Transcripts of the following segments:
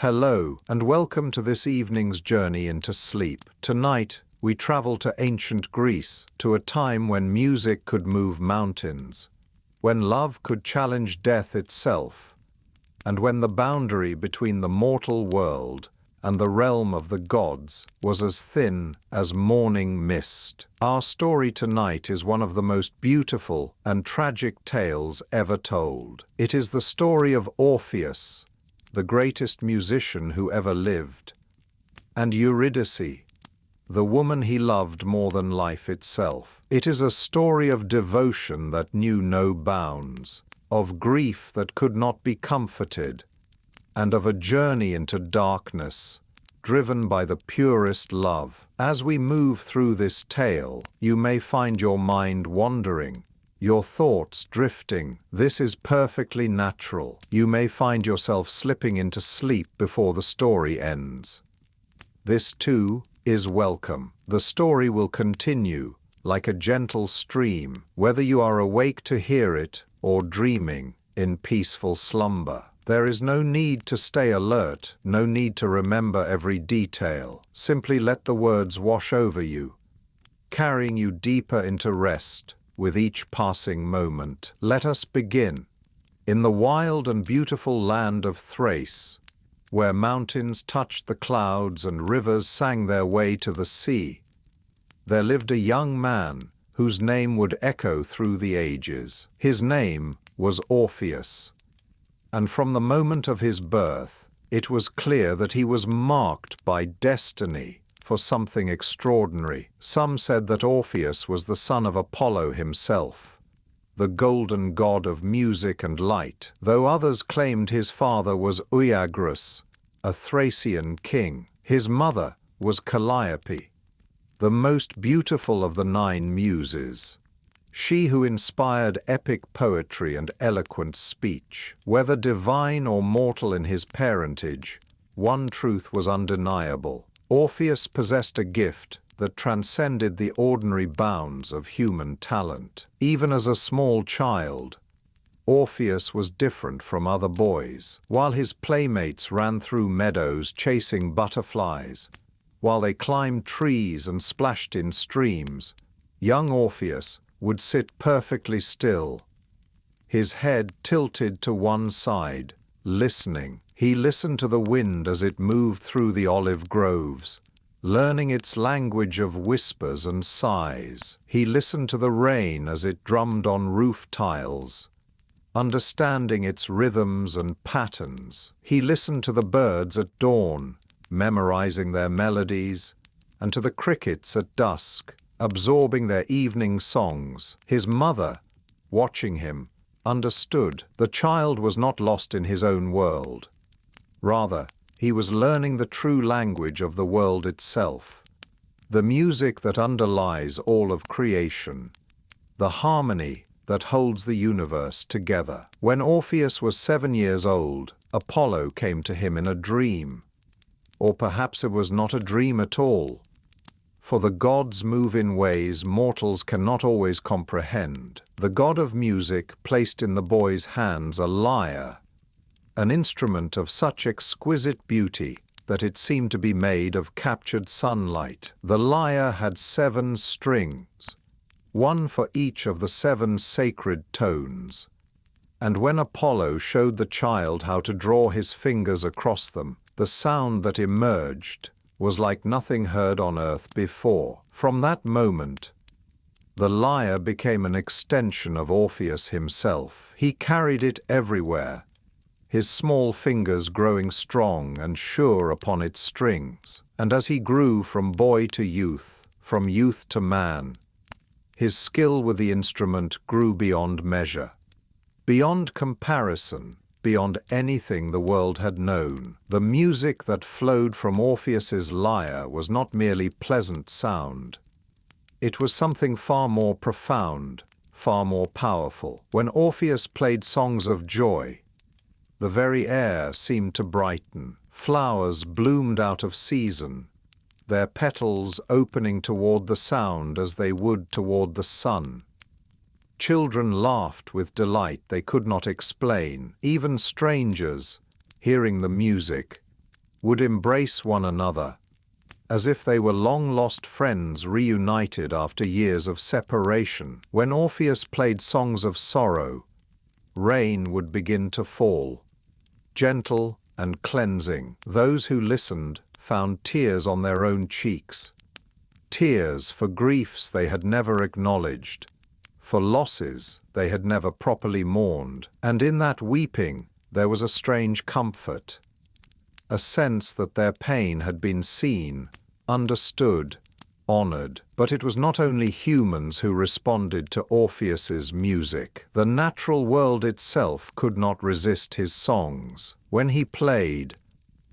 Hello, and welcome to this evening's journey into sleep. Tonight, we travel to ancient Greece, to a time when music could move mountains, when love could challenge death itself, and when the boundary between the mortal world and the realm of the gods was as thin as morning mist. Our story tonight is one of the most beautiful and tragic tales ever told. It is the story of Orpheus, the greatest musician who ever lived, and Eurydice, the woman he loved more than life itself. It is a story of devotion that knew no bounds, of grief that could not be comforted, and of a journey into darkness, driven by the purest love. As we move through this tale, you may find your mind wandering, your thoughts drifting. This is perfectly natural. You may find yourself slipping into sleep before the story ends. This too is welcome. The story will continue like a gentle stream, whether you are awake to hear it or dreaming in peaceful slumber. There is no need to stay alert, no need to remember every detail. Simply let the words wash over you, carrying you deeper into rest with each passing moment. Let us begin. In the wild and beautiful land of Thrace, where mountains touched the clouds and rivers sang their way to the sea, there lived a young man whose name would echo through the ages. His name was Orpheus, and from the moment of his birth, it was clear that he was marked by destiny for something extraordinary. Some said that Orpheus was the son of Apollo himself, the golden god of music and light, though others claimed his father was Eurydice, a Thracian king. His mother was Calliope, the most beautiful of the 9 muses, she who inspired epic poetry and eloquent speech. Whether divine or mortal in his parentage, one truth was undeniable. Orpheus possessed a gift that transcended the ordinary bounds of human talent. Even as a small child, Orpheus was different from other boys. While his playmates ran through meadows chasing butterflies, while they climbed trees and splashed in streams, young Orpheus would sit perfectly still, his head tilted to one side, listening. He listened to the wind as it moved through the olive groves, learning its language of whispers and sighs. He listened to the rain as it drummed on roof tiles, understanding its rhythms and patterns. He listened to the birds at dawn, memorizing their melodies, and to the crickets at dusk, absorbing their evening songs. His mother, watching him, understood. The child was not lost in his own world. Rather, he was learning the true language of the world itself, the music that underlies all of creation, the harmony that holds the universe together. When Orpheus was 7 years old, Apollo came to him in a dream. Or perhaps it was not a dream at all, for the gods move in ways mortals cannot always comprehend. The god of music placed in the boy's hands a lyre, an instrument of such exquisite beauty that it seemed to be made of captured sunlight. The lyre had 7 strings, one for each of the 7 sacred tones, and when Apollo showed the child how to draw his fingers across them, the sound that emerged was like nothing heard on earth before. From that moment, the lyre became an extension of Orpheus himself. He carried it everywhere, his small fingers growing strong and sure upon its strings. And as he grew from boy to youth, from youth to man, his skill with the instrument grew beyond measure, beyond comparison, beyond anything the world had known. The music that flowed from Orpheus's lyre was not merely pleasant sound. It was something far more profound, far more powerful. When Orpheus played songs of joy, the very air seemed to brighten. Flowers bloomed out of season, their petals opening toward the sound as they would toward the sun. Children laughed with delight they could not explain. Even strangers, hearing the music, would embrace one another, as if they were long-lost friends reunited after years of separation. When Orpheus played songs of sorrow, rain would begin to fall, gentle and cleansing. Those who listened found tears on their own cheeks, tears for griefs they had never acknowledged, for losses they had never properly mourned. And in that weeping there was a strange comfort, a sense that their pain had been seen, understood, honored. But it was not only humans who responded to Orpheus's music. The natural world itself could not resist his songs. When he played,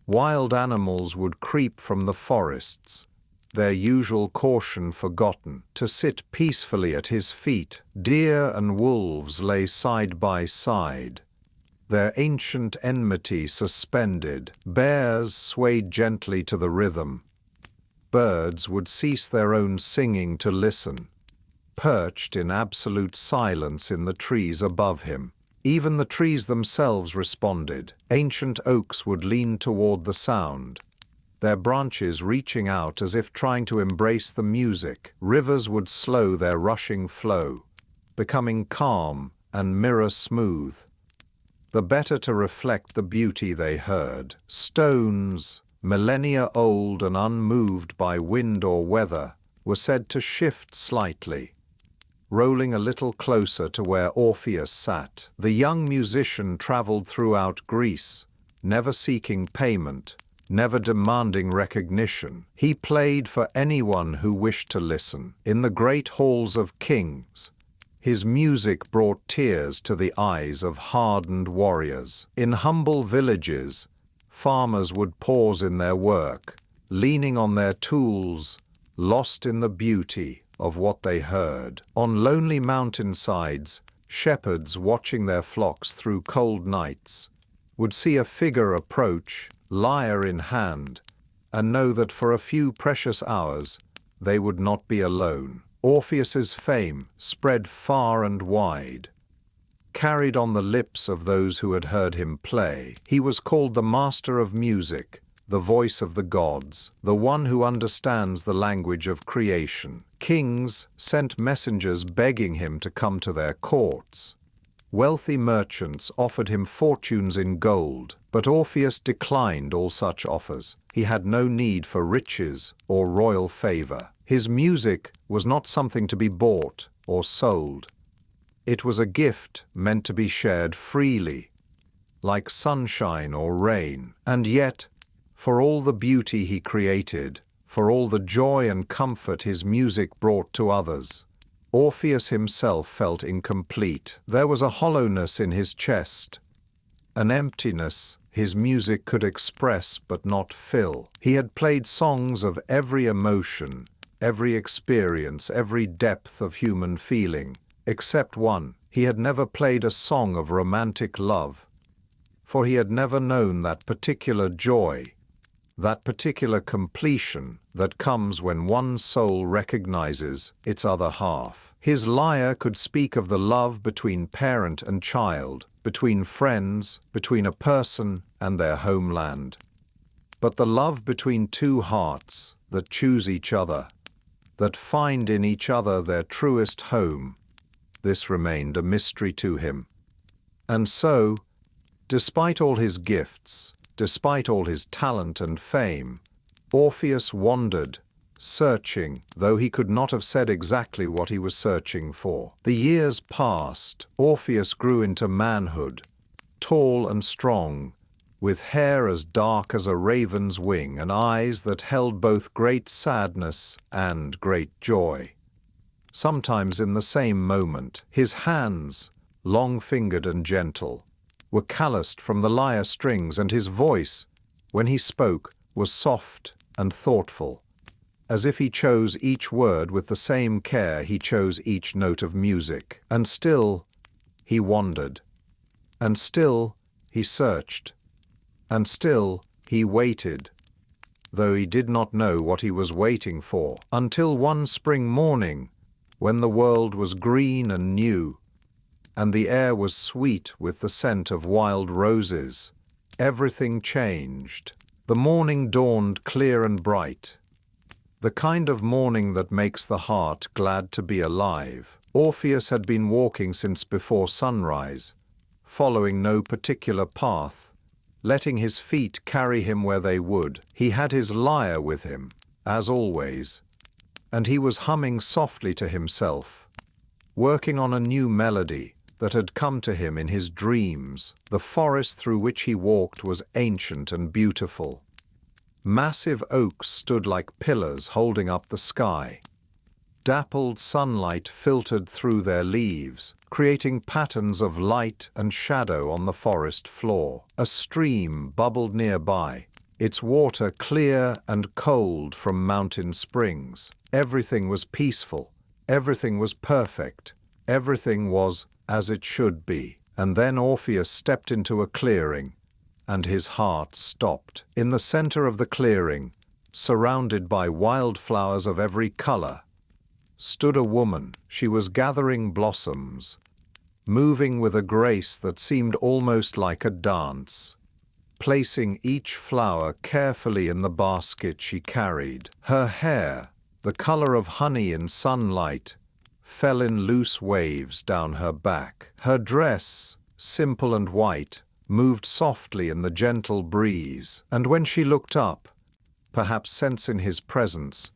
wild animals would creep from the forests, their usual caution forgotten, to sit peacefully at his feet. Deer and wolves lay side by side, their ancient enmity suspended. Bears swayed gently to the rhythm. Birds would cease their own singing to listen, perched in absolute silence in the trees above him. Even the trees themselves responded. Ancient oaks would lean toward the sound, their branches reaching out as if trying to embrace the music. Rivers would slow their rushing flow, becoming calm and mirror-smooth, the better to reflect the beauty they heard. Stones, millennia old and unmoved by wind or weather, were said to shift slightly, rolling a little closer to where Orpheus sat. The young musician traveled throughout Greece, never seeking payment, never demanding recognition. He played for anyone who wished to listen. In the great halls of kings, his music brought tears to the eyes of hardened warriors. In humble villages, farmers would pause in their work, leaning on their tools, lost in the beauty of what they heard. On lonely mountainsides, shepherds watching their flocks through cold nights would see a figure approach, lyre in hand, and know that for a few precious hours they would not be alone. Orpheus's fame spread far and wide, carried on the lips of those who had heard him play. He was called the master of music, the voice of the gods, the one who understands the language of creation. Kings sent messengers begging him to come to their courts. Wealthy merchants offered him fortunes in gold, but Orpheus declined all such offers. He had no need for riches or royal favor. His music was not something to be bought or sold. It was a gift meant to be shared freely, like sunshine or rain. And yet, for all the beauty he created, for all the joy and comfort his music brought to others, Orpheus himself felt incomplete. There was a hollowness in his chest, an emptiness his music could express but not fill. He had played songs of every emotion, every experience, every depth of human feeling, except one. He had never played a song of romantic love, for he had never known that particular joy, that particular completion that comes when one soul recognizes its other half. His lyre could speak of the love between parent and child, between friends, between a person and their homeland. But the love between two hearts that choose each other, that find in each other their truest home, this remained a mystery to him. And so, despite all his gifts, despite all his talent and fame, Orpheus wandered, searching, though he could not have said exactly what he was searching for. The years passed. Orpheus grew into manhood, tall and strong, with hair as dark as a raven's wing and eyes that held both great sadness and great joy. Sometimes in the same moment, his hands, long-fingered and gentle, were calloused from the lyre strings, and his voice, when he spoke, was soft and thoughtful, as if he chose each word with the same care he chose each note of music. And still he wandered, and still he searched, and still he waited, though he did not know what he was waiting for, until one spring morning, when the world was green and new, and the air was sweet with the scent of wild roses, everything changed. The morning dawned clear and bright, the kind of morning that makes the heart glad to be alive. Orpheus had been walking since before sunrise, following no particular path, letting his feet carry him where they would. He had his lyre with him, as always, and he was humming softly to himself, working on a new melody that had come to him in his dreams. The forest through which he walked was ancient and beautiful. Massive oaks stood like pillars holding up the sky. Dappled sunlight filtered through their leaves, creating patterns of light and shadow on the forest floor. A stream bubbled nearby, its water clear and cold from mountain springs. Everything was peaceful, everything was perfect, everything was as it should be. And then Orpheus stepped into a clearing, and his heart stopped. In the center of the clearing, surrounded by wildflowers of every color, stood a woman. She was gathering blossoms, moving with a grace that seemed almost like a dance, placing each flower carefully in the basket she carried. Her hair, the color of honey in sunlight, fell in loose waves down her back. Her dress, simple and white, moved softly in the gentle breeze, and when she looked up, perhaps sensing his presence,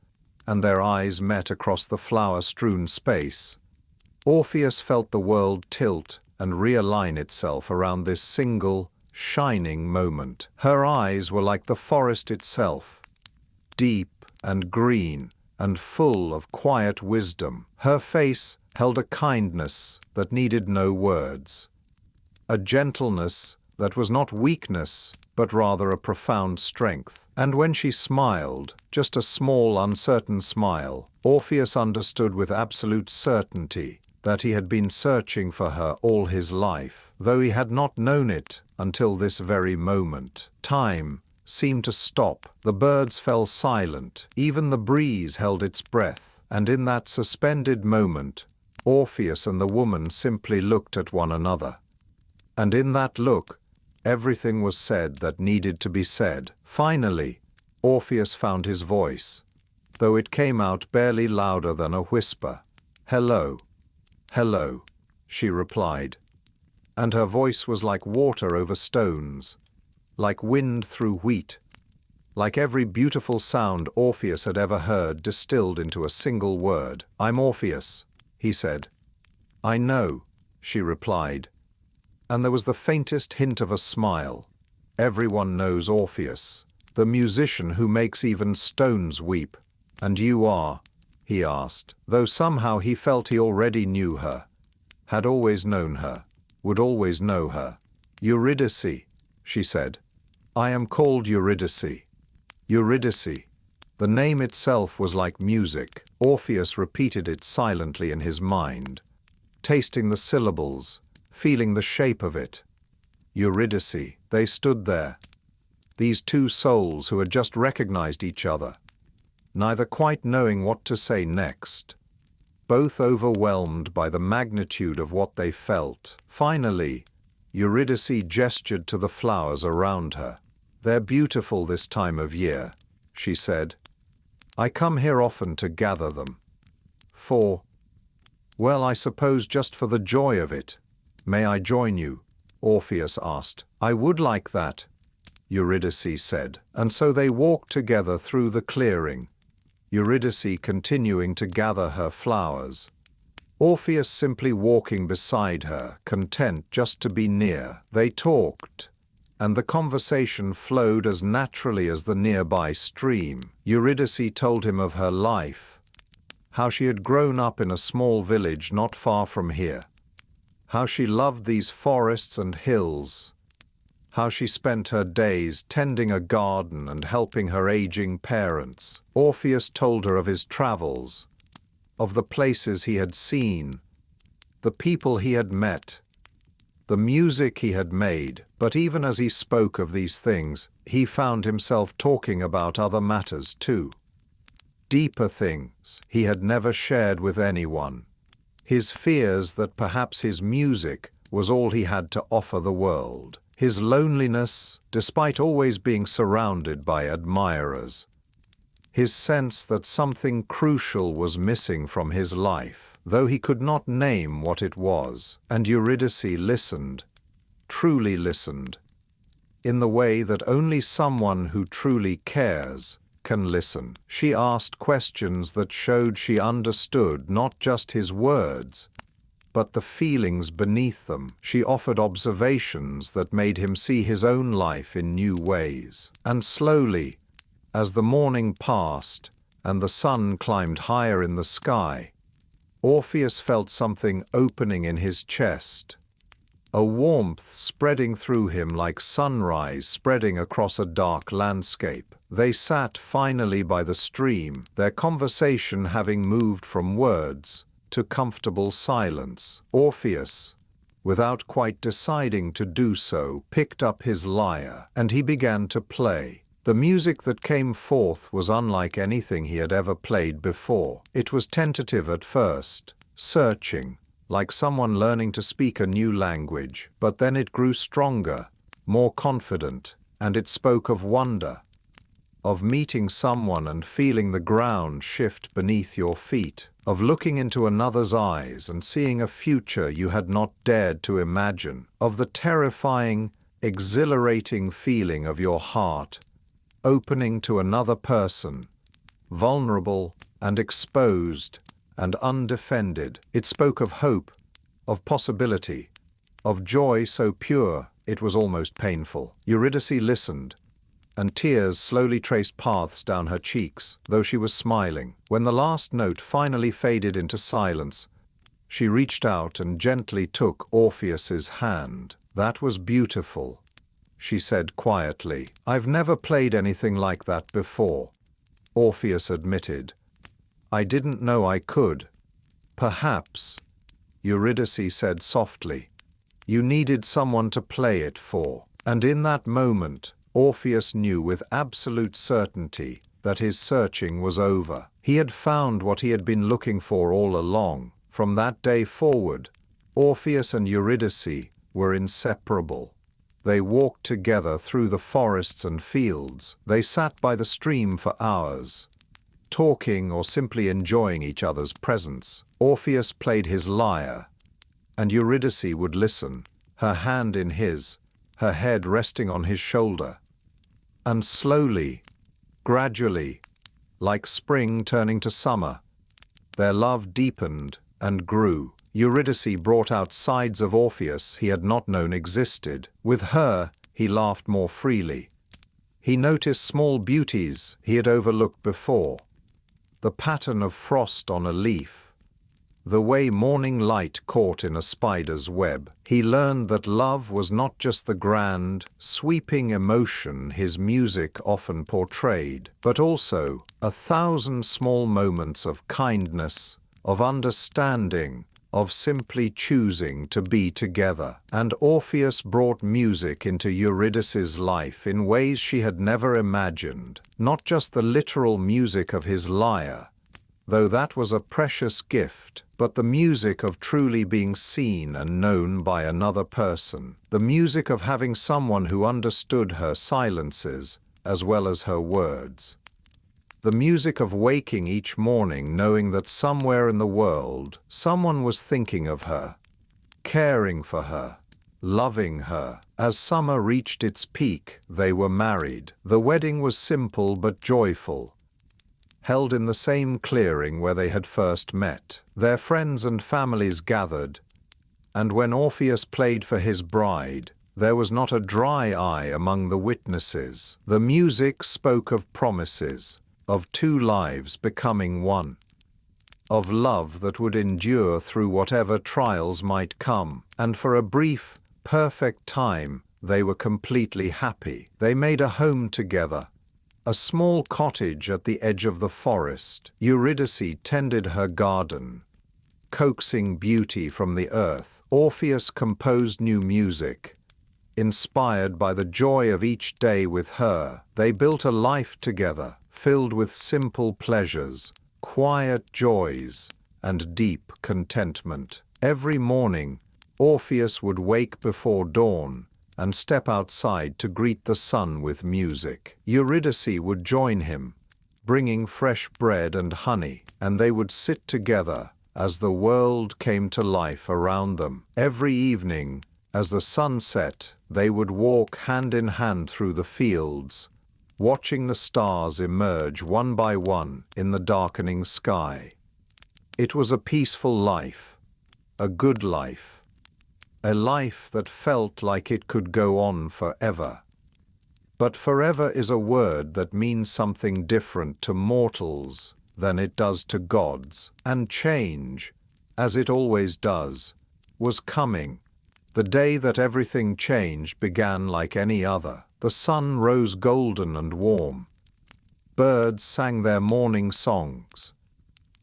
and their eyes met across the flower-strewn space, Orpheus felt the world tilt and realign itself around this single, shining moment. Her eyes were like the forest itself, deep and green and full of quiet wisdom. Her face held a kindness that needed no words, a gentleness that was not weakness, but rather a profound strength. And when she smiled, just a small, uncertain smile, Orpheus understood with absolute certainty that he had been searching for her all his life, though he had not known it until this very moment. Time seemed to stop. The birds fell silent. Even the breeze held its breath. And in that suspended moment, Orpheus and the woman simply looked at one another. And in that look, everything was said that needed to be said. Finally, Orpheus found his voice, though it came out barely louder than a whisper. "Hello, hello," she replied, and her voice was like water over stones, like wind through wheat, like every beautiful sound Orpheus had ever heard distilled into a single word. "I'm Orpheus," he said. "I know," she replied, and there was the faintest hint of a smile. "Everyone knows Orpheus, the musician who makes even stones weep. And you are?" he asked, though somehow he felt he already knew her, had always known her, would always know her. "Eurydice," she said. "I am called Eurydice." Eurydice. The name itself was like music. Orpheus repeated it silently in his mind, tasting the syllables, feeling the shape of it. Eurydice. They stood there, these two souls who had just recognized each other, neither quite knowing what to say next, both overwhelmed by the magnitude of what they felt. Finally, Eurydice gestured to the flowers around her. "They're beautiful this time of year," she said. "I come here often to gather them. Well, I suppose just for the joy of it." "May I join you?" Orpheus asked. "I would like that," Eurydice said. And so they walked together through the clearing, Eurydice continuing to gather her flowers, Orpheus simply walking beside her, content just to be near. They talked, and the conversation flowed as naturally as the nearby stream. Eurydice told him of her life, how she had grown up in a small village not far from here, how she loved these forests and hills, how she spent her days tending a garden and helping her aging parents. Orpheus told her of his travels, of the places he had seen, the people he had met, the music he had made. But even as he spoke of these things, he found himself talking about other matters too. Deeper things he had never shared with anyone. His fears that perhaps his music was all he had to offer the world. his loneliness, despite always being surrounded by admirers, his sense that something crucial was missing from his life, though he could not name what it was. And Eurydice listened, truly listened, in the way that only someone who truly cares can listen. She asked questions that showed she understood not just his words, but the feelings beneath them. She offered observations that made him see his own life in new ways. And slowly, as the morning passed and the sun climbed higher in the sky, Orpheus felt something opening in his chest, a warmth spreading through him like sunrise spreading across a dark landscape. They sat finally by the stream, their conversation having moved from words to comfortable silence. Orpheus, without quite deciding to do so, picked up his lyre, and he began to play. The music that came forth was unlike anything he had ever played before. It was tentative at first, searching, like someone learning to speak a new language, but then it grew stronger, more confident, and it spoke of wonder, of meeting someone and feeling the ground shift beneath your feet, of looking into another's eyes and seeing a future you had not dared to imagine, of the terrifying, exhilarating feeling of your heart opening to another person, vulnerable and exposed and undefended. It spoke of hope, of possibility, of joy so pure it was almost painful. Eurydice listened, and tears slowly traced paths down her cheeks, though she was smiling. When the last note finally faded into silence, she reached out and gently took Orpheus's hand. "That was beautiful," she said quietly. "I've never played anything like that before," Orpheus admitted. "I didn't know I could." "Perhaps," Eurydice said softly, "you needed someone to play it for." And in that moment, Orpheus knew with absolute certainty that his searching was over. He had found what he had been looking for all along. From that day forward, Orpheus and Eurydice were inseparable. They walked together through the forests and fields. They sat by the stream for hours, talking or simply enjoying each other's presence. Orpheus played his lyre, and Eurydice would listen, her hand in his, her head resting on his shoulder. And slowly, gradually, like spring turning to summer, their love deepened and grew. Eurydice brought out sides of Orpheus he had not known existed. With her, he laughed more freely. He noticed small beauties he had overlooked before. The pattern of frost on a leaf, the way morning light caught in a spider's web. He learned that love was not just the grand, sweeping emotion his music often portrayed, but also 1,000 small moments of kindness, of understanding, of simply choosing to be together. And Orpheus brought music into Eurydice's life in ways she had never imagined. Not just the literal music of his lyre, though that was a precious gift, but the music of truly being seen and known by another person. The music of having someone who understood her silences as well as her words. The music of waking each morning knowing that somewhere in the world someone was thinking of her, caring for her, loving her. As summer reached its peak, they were married. The wedding was simple but joyful, held in the same clearing where they had first met. Their friends and families gathered, and when Orpheus played for his bride, there was not a dry eye among the witnesses. The music spoke of promises, of two lives becoming one, of love that would endure through whatever trials might come. And for a brief, perfect time, they were completely happy. They made a home together, a small cottage at the edge of the forest. Eurydice tended her garden, coaxing beauty from the earth. Orpheus composed new music. Inspired by the joy of each day with her, they built a life together, filled with simple pleasures, quiet joys, and deep contentment. Every morning, Orpheus would wake before dawn and step outside to greet the sun with music. Eurydice would join him, bringing fresh bread and honey, and they would sit together as the world came to life around them. Every evening, as the sun set, they would walk hand in hand through the fields, watching the stars emerge one by one in the darkening sky. It was a peaceful life, a good life, a life that felt like it could go on forever. But forever is a word that means something different to mortals than it does to gods, and change, as it always does, was coming. The day that everything changed began like any other. The sun rose golden and warm. Birds sang their morning songs.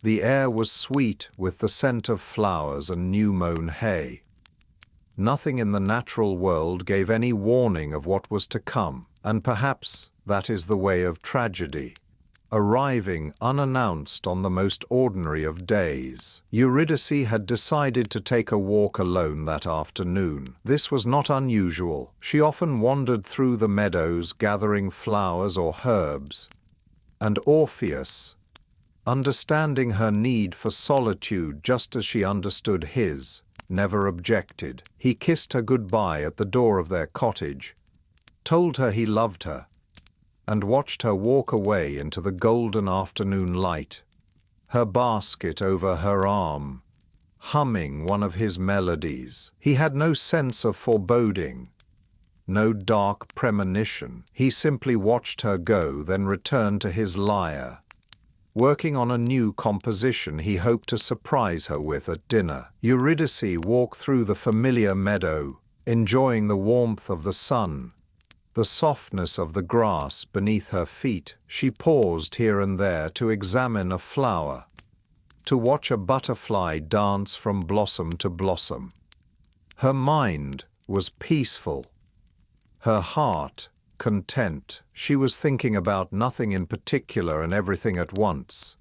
The air was sweet with the scent of flowers and new-mown hay. Nothing in the natural world gave any warning of what was to come, and perhaps that is the way of tragedy, arriving unannounced on the most ordinary of days. Eurydice had decided to take a walk alone that afternoon. This was not unusual. She often wandered through the meadows gathering flowers or herbs, and Orpheus, understanding her need for solitude just as she understood his, never objected. He kissed her goodbye at the door of their cottage, told her he loved her, and watched her walk away into the golden afternoon light, her basket over her arm, humming one of his melodies. He had no sense of foreboding, no dark premonition. He simply watched her go, then returned to his lyre, working on a new composition he hoped to surprise her with at dinner. Eurydice walked through the familiar meadow, enjoying the warmth of the sun, the softness of the grass beneath her feet. She paused here and there to examine a flower, to watch a butterfly dance from blossom to blossom. Her mind was peaceful, her heart content. She was thinking about nothing in particular and everything at once,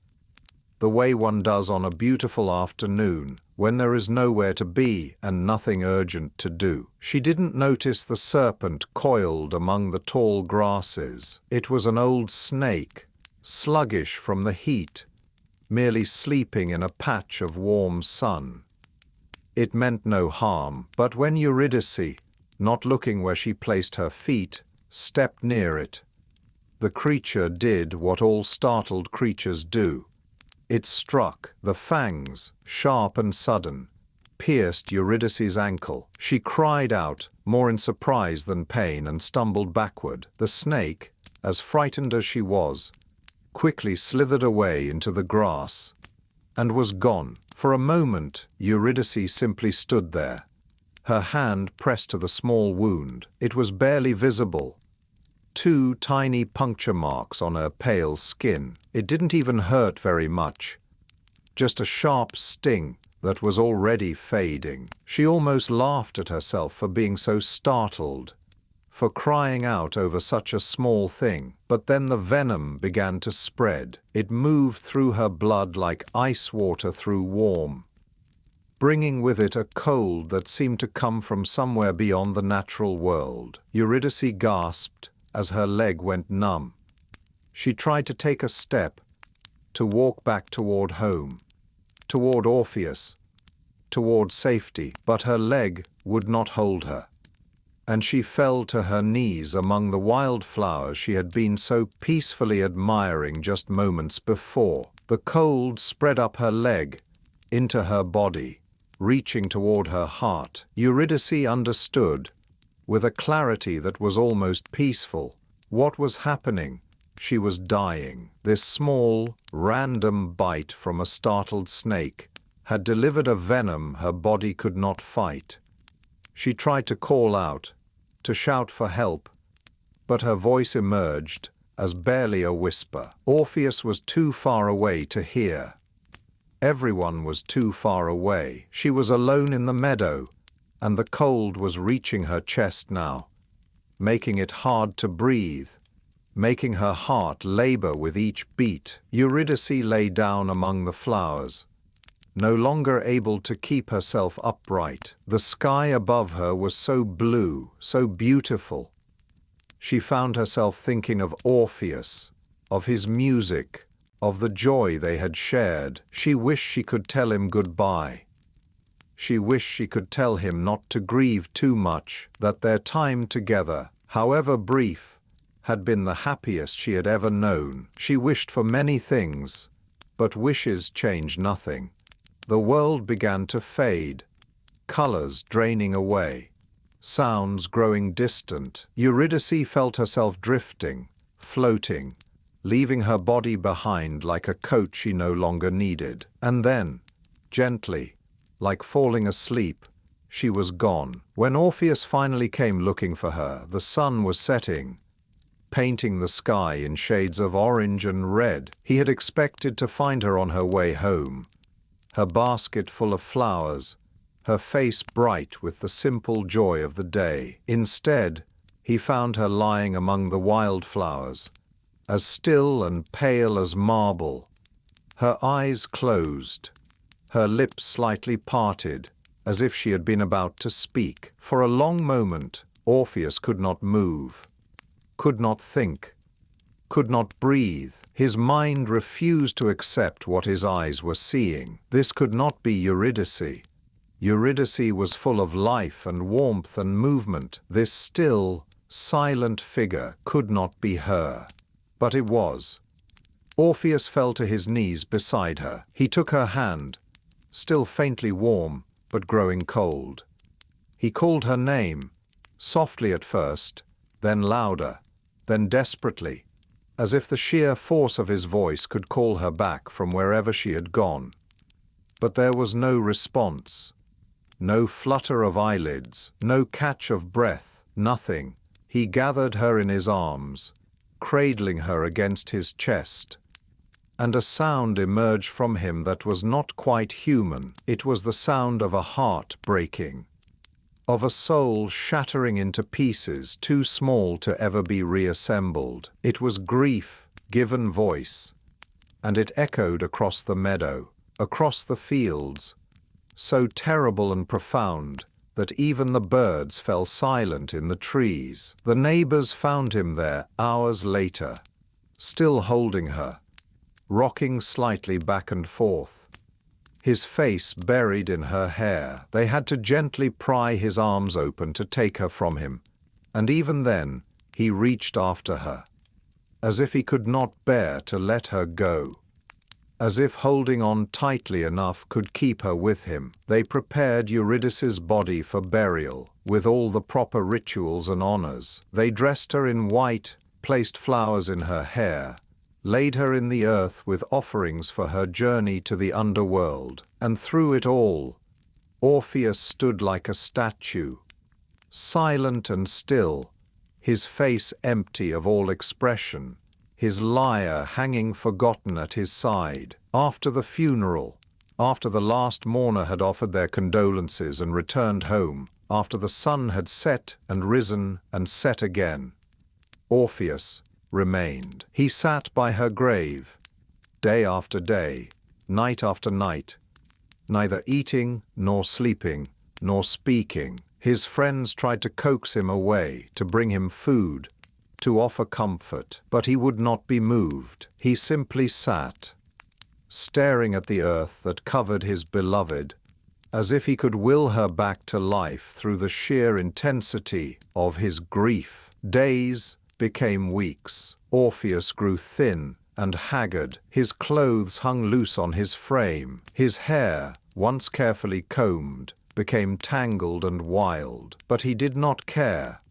the way one does on a beautiful afternoon when there is nowhere to be and nothing urgent to do. She didn't notice the serpent coiled among the tall grasses. It was an old snake, sluggish from the heat, merely sleeping in a patch of warm sun. It meant no harm, but when Eurydice, not looking where she placed her feet, stepped near it, the creature did what all startled creatures do. It struck. The fangs, sharp and sudden, pierced Eurydice's ankle. She cried out, more in surprise than pain, and stumbled backward. The snake, as frightened as she was, quickly slithered away into the grass and was gone. For a moment, Eurydice simply stood there, her hand pressed to the small wound. It was barely visible, 2 tiny puncture marks on her pale skin. It didn't even hurt very much, just a sharp sting that was already fading. She almost laughed at herself for being so startled, for crying out over such a small thing. But then the venom began to spread. It moved through her blood like ice water through warm, bringing with it a cold that seemed to come from somewhere beyond the natural world. Eurydice gasped as her leg went numb. She tried to take a step, to walk back toward home, toward Orpheus, toward safety, but her leg would not hold her, and she fell to her knees among the wildflowers she had been so peacefully admiring just moments before. The cold spread up her leg, into her body, reaching toward her heart. Eurydice understood, with a clarity that was almost peaceful, what was happening. She was dying. This small, random bite from a startled snake had delivered a venom her body could not fight. She tried to call out, to shout for help, but her voice emerged as barely a whisper. Orpheus was too far away to hear. Everyone was too far away. She was alone in the meadow, and the cold was reaching her chest now, making it hard to breathe, making her heart labor with each beat. Eurydice lay down among the flowers, no longer able to keep herself upright. The sky above her was so blue, so beautiful. She found herself thinking of Orpheus, of his music, of the joy they had shared. She wished she could tell him goodbye. She wished she could tell him not to grieve too much, that their time together, however brief, had been the happiest she had ever known. She wished for many things, but wishes change nothing. The world began to fade, colors draining away, sounds growing distant. Eurydice felt herself drifting, floating, leaving her body behind like a coat she no longer needed. And then, gently, like falling asleep, she was gone. When Orpheus finally came looking for her, the sun was setting, painting the sky in shades of orange and red. He had expected to find her on her way home, her basket full of flowers, her face bright with the simple joy of the day. Instead, he found her lying among the wildflowers, as still and pale as marble, her eyes closed, her lips slightly parted, as if she had been about to speak. For a long moment, Orpheus could not move, could not think, could not breathe. His mind refused to accept what his eyes were seeing. This could not be Eurydice. Eurydice was full of life and warmth and movement. This still, silent figure could not be her. But it was. Orpheus fell to his knees beside her. He took her hand, still faintly warm, but growing cold. He called her name, softly at first, then louder, then desperately, as if the sheer force of his voice could call her back from wherever she had gone. But there was no response, no flutter of eyelids, no catch of breath, nothing. He gathered her in his arms, cradling her against his chest, and a sound emerged from him that was not quite human. It was the sound of a heart breaking, of a soul shattering into pieces too small to ever be reassembled. It was grief given voice, and it echoed across the meadow, across the fields, so terrible and profound that even the birds fell silent in the trees. The neighbors found him there hours later, still holding her, rocking slightly back and forth, his face buried in her hair. They had to gently pry his arms open to take her from him, and even then he reached after her, as if he could not bear to let her go, as if holding on tightly enough could keep her with him. They prepared Eurydice's body for burial, with all the proper rituals and honors. They dressed her in white, placed flowers in her hair, laid her in the earth with offerings for her journey to the underworld. And through it all, Orpheus stood like a statue, silent and still, his face empty of all expression, his lyre hanging forgotten at his side. After the funeral, after the last mourner had offered their condolences and returned home, after the sun had set and risen and set again, Orpheus remained. He sat by her grave, day after day, night after night, neither eating nor sleeping nor speaking. His friends tried to coax him away, to bring him food, to offer comfort, but he would not be moved. He simply sat, staring at the earth that covered his beloved, as if he could will her back to life through the sheer intensity of his grief. Days became weeks. Orpheus grew thin and haggard. His clothes hung loose on his frame. His hair, once carefully combed, became tangled and wild. But he did not care.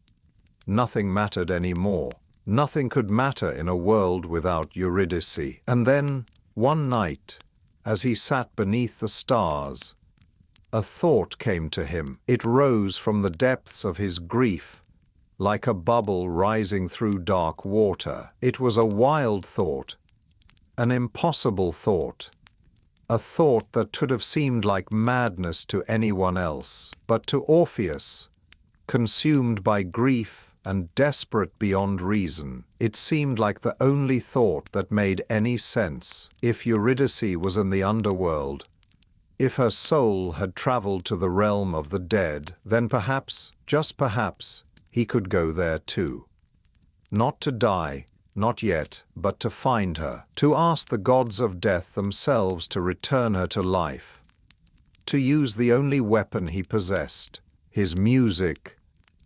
Nothing mattered anymore. Nothing could matter in a world without Eurydice. And then, one night, as he sat beneath the stars, a thought came to him. It rose from the depths of his grief, like a bubble rising through dark water. It was a wild thought, an impossible thought, a thought that should have seemed like madness to anyone else. But to Orpheus, consumed by grief and desperate beyond reason, it seemed like the only thought that made any sense. If Eurydice was in the underworld, If her soul had traveled to the realm of the dead, then perhaps, just perhaps, he could go there too. Not to die, not yet, but to find her, to ask the gods of death themselves to return her to life, to use the only weapon he possessed, his music,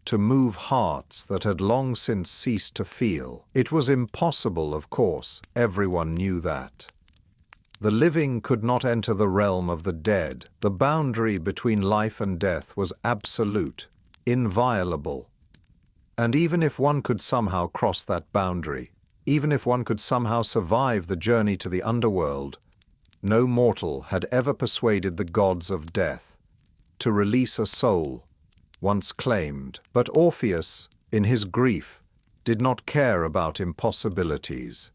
to move hearts that had long since ceased to feel. It was impossible, of course, everyone knew that. The living could not enter the realm of the dead. The boundary between life and death was absolute, inviolable. And even if one could somehow cross that boundary, even if one could somehow survive the journey to the underworld, no mortal had ever persuaded the gods of death to release a soul once claimed. But Orpheus, in his grief, did not care about impossibilities.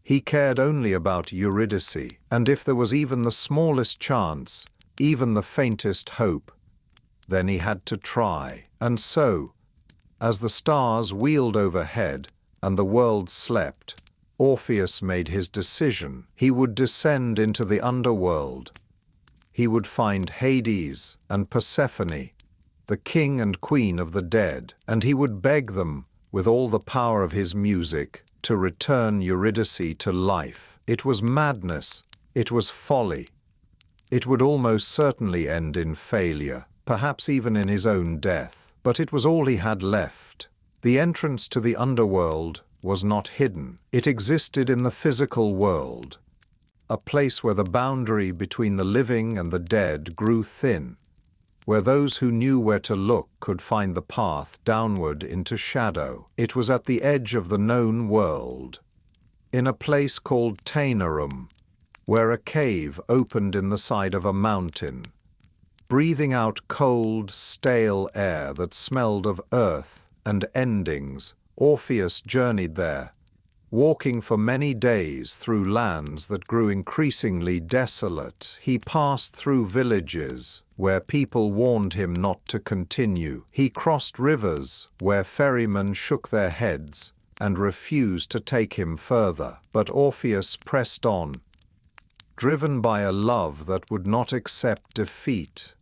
He cared only about Eurydice, and if there was even the smallest chance, even the faintest hope, then he had to try. And so, as the stars wheeled overhead and the world slept, Orpheus made his decision. He would descend into the underworld. He would find Hades and Persephone, the king and queen of the dead, and he would beg them, with all the power of his music, to return Eurydice to life. It was madness. It was folly. It would almost certainly end in failure, perhaps even in his own death. But it was all he had left. The entrance to the underworld was not hidden. It existed in the physical world, a place where the boundary between the living and the dead grew thin, where those who knew where to look could find the path downward into shadow. It was at the edge of the known world, in a place called Tainarum, where a cave opened in the side of a mountain, breathing out cold, stale air that smelled of earth and endings. Orpheus journeyed there, walking for many days through lands that grew increasingly desolate. He passed through villages where people warned him not to continue. He crossed rivers where ferrymen shook their heads and refused to take him further. But Orpheus pressed on, driven by a love that would not accept defeat,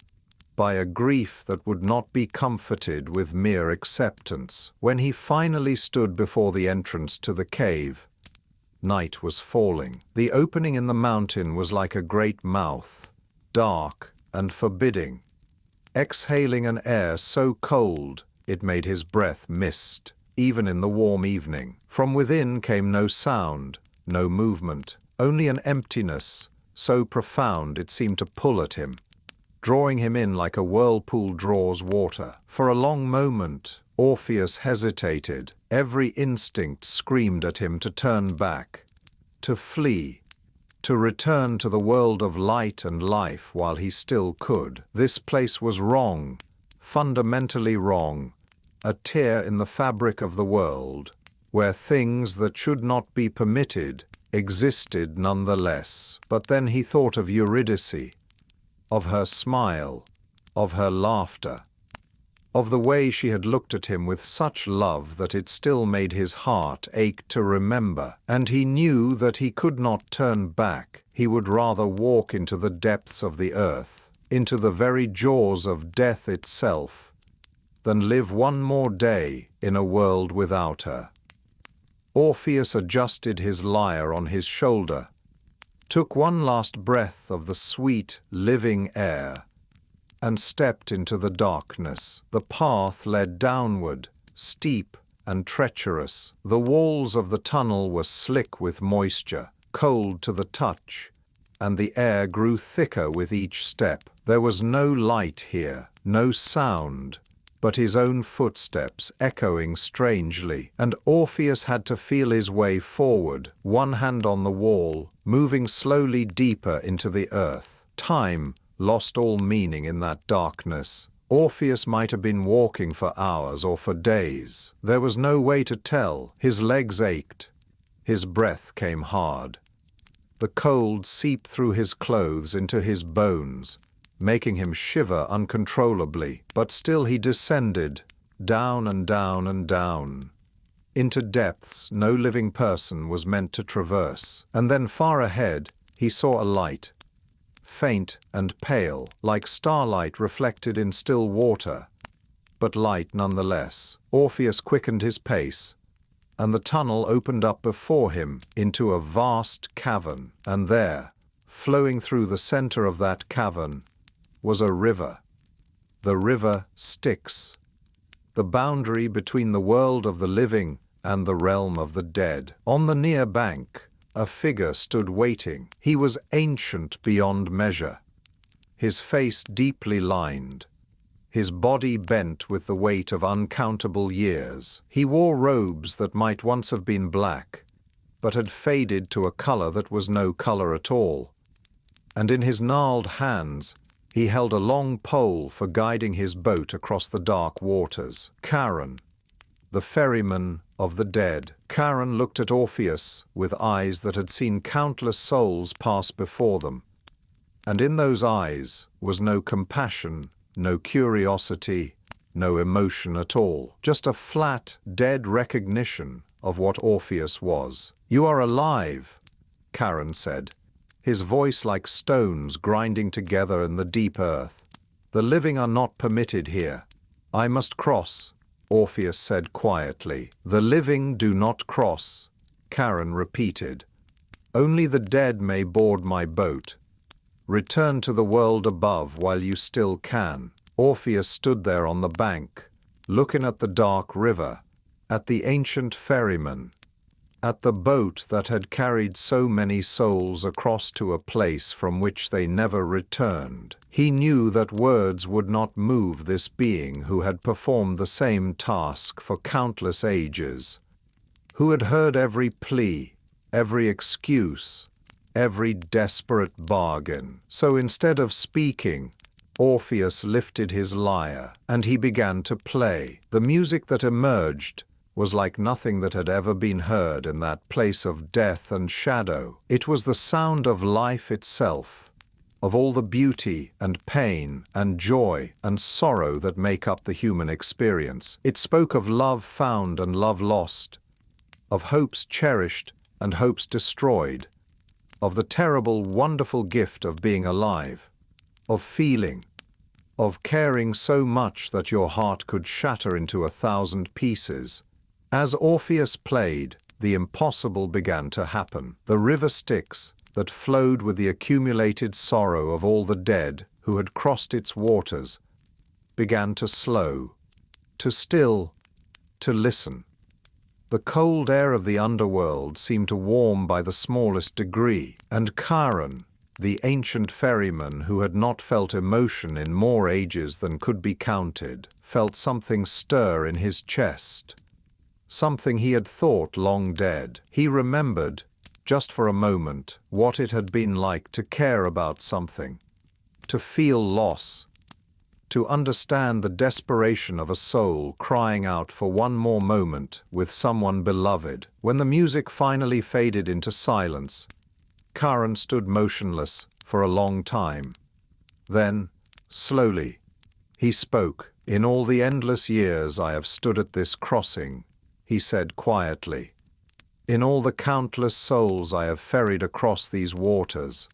by a grief that would not be comforted with mere acceptance. When he finally stood before the entrance to the cave, night was falling. The opening in the mountain was like a great mouth, dark and forbidding, exhaling an air so cold it made his breath mist, even in the warm evening. From within came no sound, no movement, only an emptiness so profound it seemed to pull at him, drawing him in like a whirlpool draws water. For a long moment, Orpheus hesitated. Every instinct screamed at him to turn back, to flee, to return to the world of light and life while he still could. This place was wrong, fundamentally wrong, a tear in the fabric of the world, where things that should not be permitted existed nonetheless. But then he thought of Eurydice, of her smile, of her laughter, of the way she had looked at him with such love that it still made his heart ache to remember. And he knew that he could not turn back. He would rather walk into the depths of the earth, into the very jaws of death itself, than live one more day in a world without her. Orpheus adjusted his lyre on his shoulder, took one last breath of the sweet, living air, and stepped into the darkness. The path led downward, steep and treacherous. The walls of the tunnel were slick with moisture, cold to the touch, and the air grew thicker with each step. There was no light here, no sound, but his own footsteps echoing strangely, and Orpheus had to feel his way forward, one hand on the wall, moving slowly deeper into the earth. Time lost all meaning in that darkness. Orpheus might have been walking for hours or for days. There was no way to tell. His legs ached. His breath came hard. The cold seeped through his clothes into his bones, making him shiver uncontrollably. But still he descended, down and down and down, into depths no living person was meant to traverse. And then far ahead he saw a light, faint and pale, like starlight reflected in still water, but light nonetheless. Orpheus quickened his pace, and the tunnel opened up before him into a vast cavern, and there, flowing through the center of that cavern, was a river. The river Styx, the boundary between the world of the living and the realm of the dead. On the near bank, a figure stood waiting. He was ancient beyond measure, his face deeply lined, his body bent with the weight of uncountable years. He wore robes that might once have been black, but had faded to a color that was no color at all. And in his gnarled hands, he held a long pole for guiding his boat across the dark waters. Charon, the ferryman of the dead. Charon looked at Orpheus with eyes that had seen countless souls pass before them. And in those eyes was no compassion, no curiosity, no emotion at all. Just a flat, dead recognition of what Orpheus was. "You are alive," Charon said, his voice like stones grinding together in the deep earth. "The living are not permitted here." "I must cross," Orpheus said quietly. "The living do not cross," Charon repeated. "Only the dead may board my boat. Return to the world above while you still can." Orpheus stood there on the bank, looking at the dark river, at the ancient ferryman, at the boat that had carried so many souls across to a place from which they never returned. He knew that words would not move this being who had performed the same task for countless ages, who had heard every plea, every excuse, every desperate bargain. So instead of speaking, Orpheus lifted his lyre, and he began to play. The music that emerged was like nothing that had ever been heard in that place of death and shadow. It was the sound of life itself, of all the beauty and pain and joy and sorrow that make up the human experience. It spoke of love found and love lost, of hopes cherished and hopes destroyed, of the terrible, wonderful gift of being alive, of feeling, of caring so much that your heart could shatter into 1,000 pieces. As Orpheus played, the impossible began to happen. The river Styx, that flowed with the accumulated sorrow of all the dead who had crossed its waters, began to slow, to still, to listen. The cold air of the underworld seemed to warm by the smallest degree, and Charon, the ancient ferryman who had not felt emotion in more ages than could be counted, felt something stir in his chest. Something he had thought long dead. He remembered, just for a moment, what it had been like to care about something, to feel loss, to understand the desperation of a soul crying out for one more moment with someone beloved. When the music finally faded into silence, Charon stood motionless for a long time. Then, slowly, he spoke. "In all the endless years I have stood at this crossing," he said quietly. "In all the countless souls I have ferried across these waters,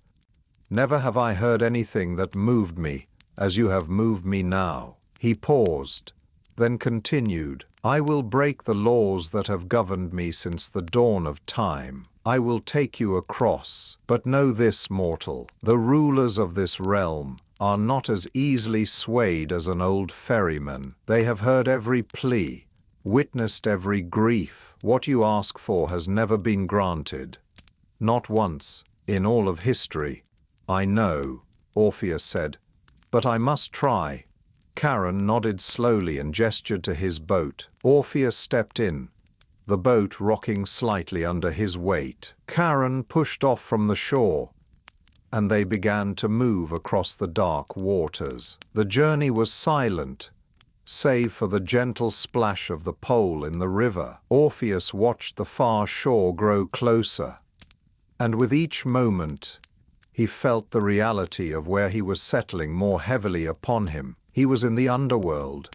never have I heard anything that moved me as you have moved me now." He paused, then continued, "I will break the laws that have governed me since the dawn of time. I will take you across. But know this, mortal, the rulers of this realm are not as easily swayed as an old ferryman. They have heard every plea, witnessed every grief. What you ask for has never been granted. Not once, in all of history." "I know," Orpheus said, "but I must try." Charon nodded slowly and gestured to his boat. Orpheus stepped in, the boat rocking slightly under his weight. Charon pushed off from the shore, and they began to move across the dark waters. The journey was silent, save for the gentle splash of the pole in the river. Orpheus watched the far shore grow closer, and with each moment, he felt the reality of where he was settling more heavily upon him. He was in the underworld,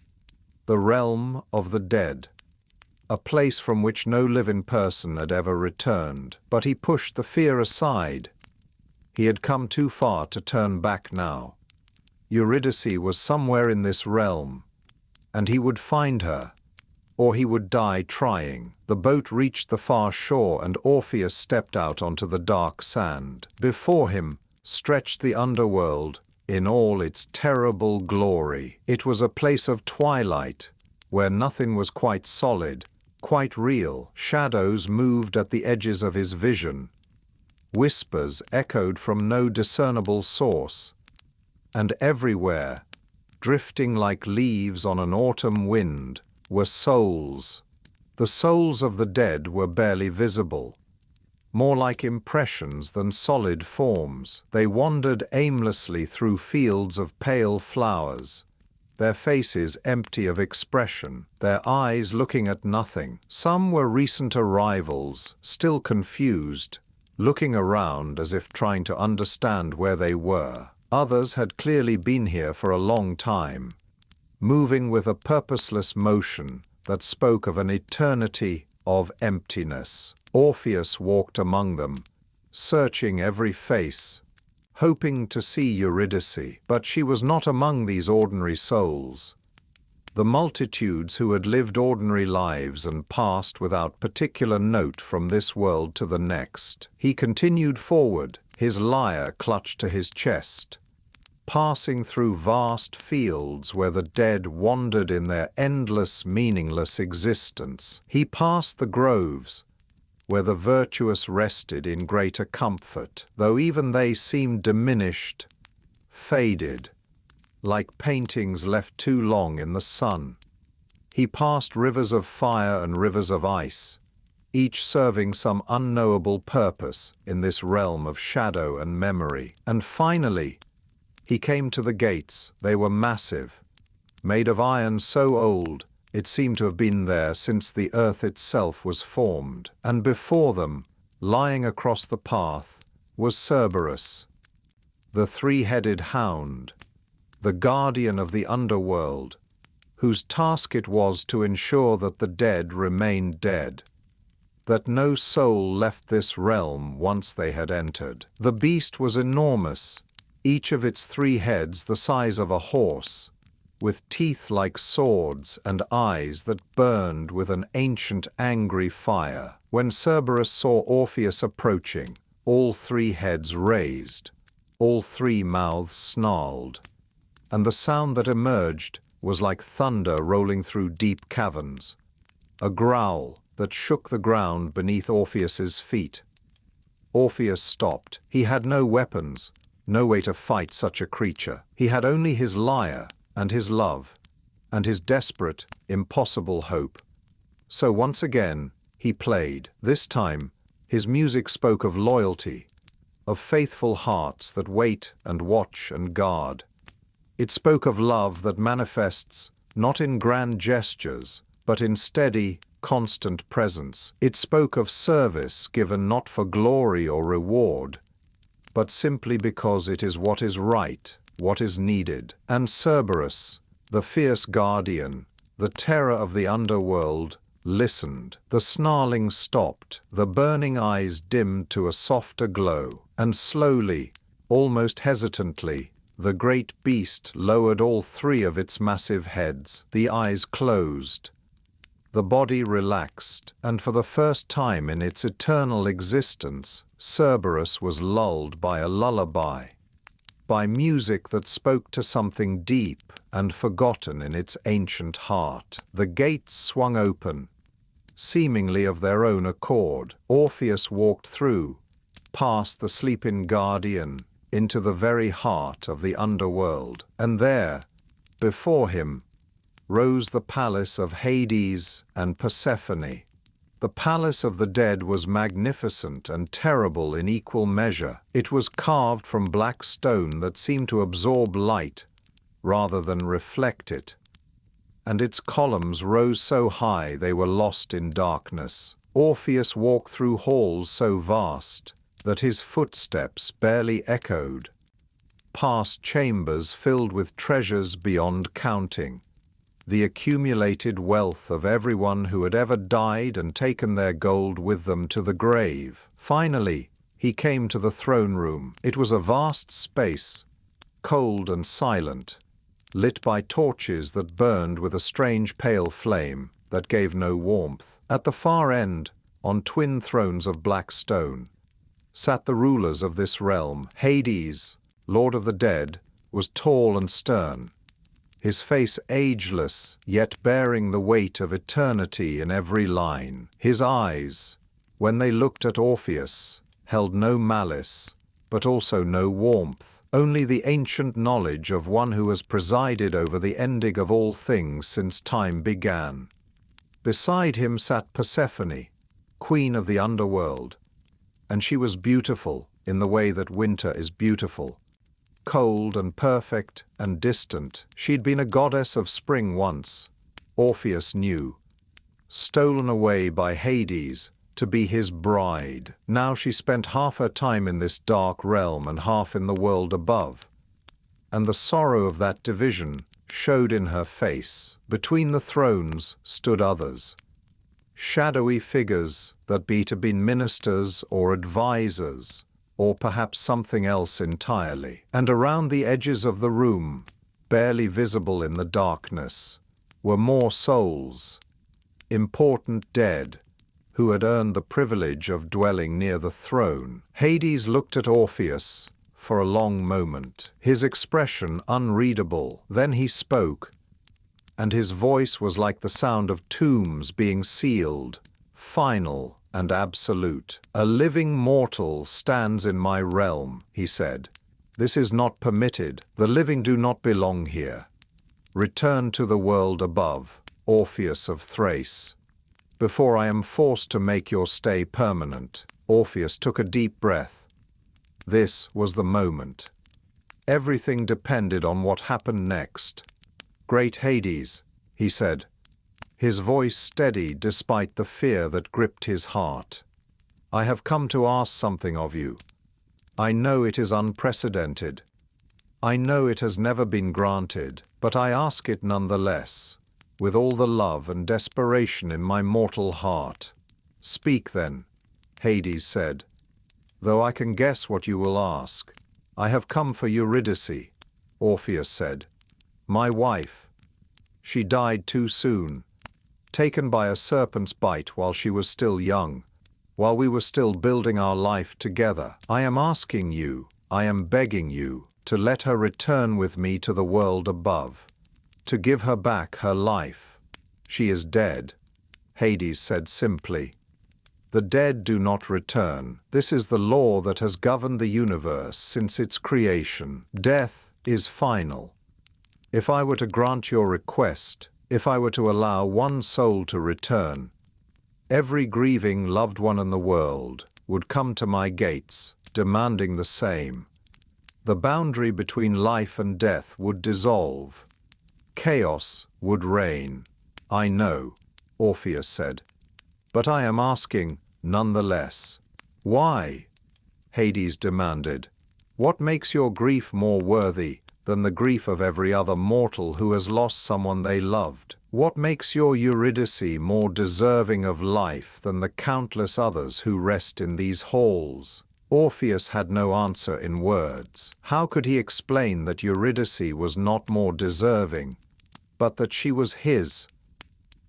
the realm of the dead, a place from which no living person had ever returned. But he pushed the fear aside. He had come too far to turn back now. Eurydice was somewhere in this realm, and he would find her, or he would die trying. The boat reached the far shore, and Orpheus stepped out onto the dark sand. Before him stretched the underworld in all its terrible glory. It was a place of twilight, where nothing was quite solid, quite real. Shadows moved at the edges of his vision. Whispers echoed from no discernible source. And everywhere, drifting like leaves on an autumn wind, were souls. The souls of the dead were barely visible, more like impressions than solid forms. They wandered aimlessly through fields of pale flowers, their faces empty of expression, their eyes looking at nothing. Some were recent arrivals, still confused, looking around as if trying to understand where they were. Others had clearly been here for a long time, moving with a purposeless motion that spoke of an eternity of emptiness. Orpheus walked among them, searching every face, hoping to see Eurydice, but she was not among these ordinary souls. The multitudes who had lived ordinary lives and passed without particular note from this world to the next. He continued forward, his lyre clutched to his chest, passing through vast fields where the dead wandered in their endless, meaningless existence. He passed the groves, where the virtuous rested in greater comfort, though even they seemed diminished, faded, like paintings left too long in the sun. He passed rivers of fire and rivers of ice, each serving some unknowable purpose in this realm of shadow and memory. And finally, he came to the gates. They were massive, made of iron so old it seemed to have been there since the earth itself was formed. And before them, lying across the path, was Cerberus, the three-headed hound, the guardian of the underworld, whose task it was to ensure that the dead remained dead, that no soul left this realm once they had entered. The beast was enormous, each of its 3 heads the size of a horse, with teeth like swords and eyes that burned with an ancient angry fire. When Cerberus saw Orpheus approaching, all 3 heads raised, all 3 mouths snarled, and the sound that emerged was like thunder rolling through deep caverns, a growl that shook the ground beneath Orpheus's feet. Orpheus stopped. He had no weapons, no way to fight such a creature. He had only his lyre and his love, and his desperate, impossible hope. So once again, he played. This time, his music spoke of loyalty, of faithful hearts that wait and watch and guard. It spoke of love that manifests not in grand gestures, but in steady, constant presence. It spoke of service given not for glory or reward, but simply because it is what is right, what is needed. And Cerberus, the fierce guardian, the terror of the underworld, listened. The snarling stopped, the burning eyes dimmed to a softer glow, and slowly, almost hesitantly, the great beast lowered all 3 of its massive heads. The eyes closed, the body relaxed, and for the first time in its eternal existence, Cerberus was lulled by a lullaby, by music that spoke to something deep and forgotten in its ancient heart. The gates swung open, seemingly of their own accord. Orpheus walked through, past the sleeping guardian, into the very heart of the underworld. And there, before him, rose the palace of Hades and Persephone. The palace of the dead was magnificent and terrible in equal measure. It was carved from black stone that seemed to absorb light rather than reflect it, and its columns rose so high they were lost in darkness. Orpheus walked through halls so vast that his footsteps barely echoed, past chambers filled with treasures beyond counting, the accumulated wealth of everyone who had ever died and taken their gold with them to the grave. Finally, He came to the throne room. It was a vast space, cold and silent, lit by torches that burned with a strange pale flame that gave no warmth. At the far end, on twin thrones of black stone, sat the rulers of this realm. Hades, lord of the dead, was tall and stern, his face ageless, yet bearing the weight of eternity in every line. His eyes, when they looked at Orpheus, held no malice, but also no warmth, only the ancient knowledge of one who has presided over the ending of all things since time began. Beside him sat Persephone, queen of the underworld, and she was beautiful in the way that winter is beautiful. Cold and perfect and distant, she'd been a goddess of spring once, Orpheus knew, stolen away by Hades to be his bride. Now she spent half her time in this dark realm and half in the world above, and the sorrow of that division showed in her face. Between the thrones stood others, shadowy figures that might have been ministers or advisors, or perhaps something else entirely. And around the edges of the room, barely visible in the darkness, were more souls, important dead, who had earned the privilege of dwelling near the throne. Hades looked at Orpheus for a long moment, his expression unreadable. Then he spoke, and his voice was like the sound of tombs being sealed, final and absolute. "A living mortal stands in my realm," he said. "This is not permitted. The living do not belong here. Return to the world above, Orpheus of Thrace, before I am forced to make your stay permanent." Orpheus took a deep breath. This was the moment. Everything depended on what happened next. "Great Hades," he said, his voice steady despite the fear that gripped his heart. "I have come to ask something of you. I know it is unprecedented. I know it has never been granted, but I ask it nonetheless, with all the love and desperation in my mortal heart." "Speak then," Hades said, "though I can guess what you will ask." "I have come for Eurydice," Orpheus said. "My wife. She died too soon, taken by a serpent's bite while she was still young, while we were still building our life together. I am asking you, I am begging you, to let her return with me to the world above, to give her back her life. She is dead," Hades said simply. "The dead do not return. This is the law that has governed the universe since its creation. Death is final. If I were to grant your request, if I were to allow one soul to return, every grieving loved one in the world would come to my gates, demanding the same. The boundary between life and death would dissolve. Chaos would reign." "I know," Orpheus said, "but I am asking nonetheless." "Why?" Hades demanded. "What makes your grief more worthy than the grief of every other mortal who has lost someone they loved? What makes your Eurydice more deserving of life than the countless others who rest in these halls?" Orpheus had no answer in words. How could he explain that Eurydice was not more deserving, but that she was his,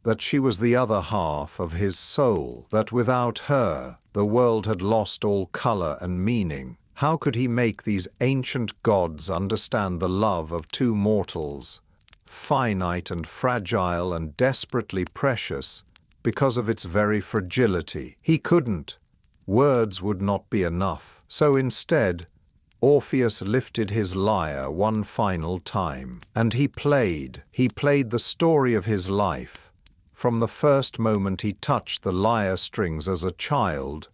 that she was the other half of his soul, that without her the world had lost all color and meaning? How could he make these ancient gods understand the love of two mortals, finite and fragile and desperately precious because of its very fragility? He couldn't. Words would not be enough. So instead, Orpheus lifted his lyre one final time, and he played the story of his life, from the first moment he touched the lyre strings as a child,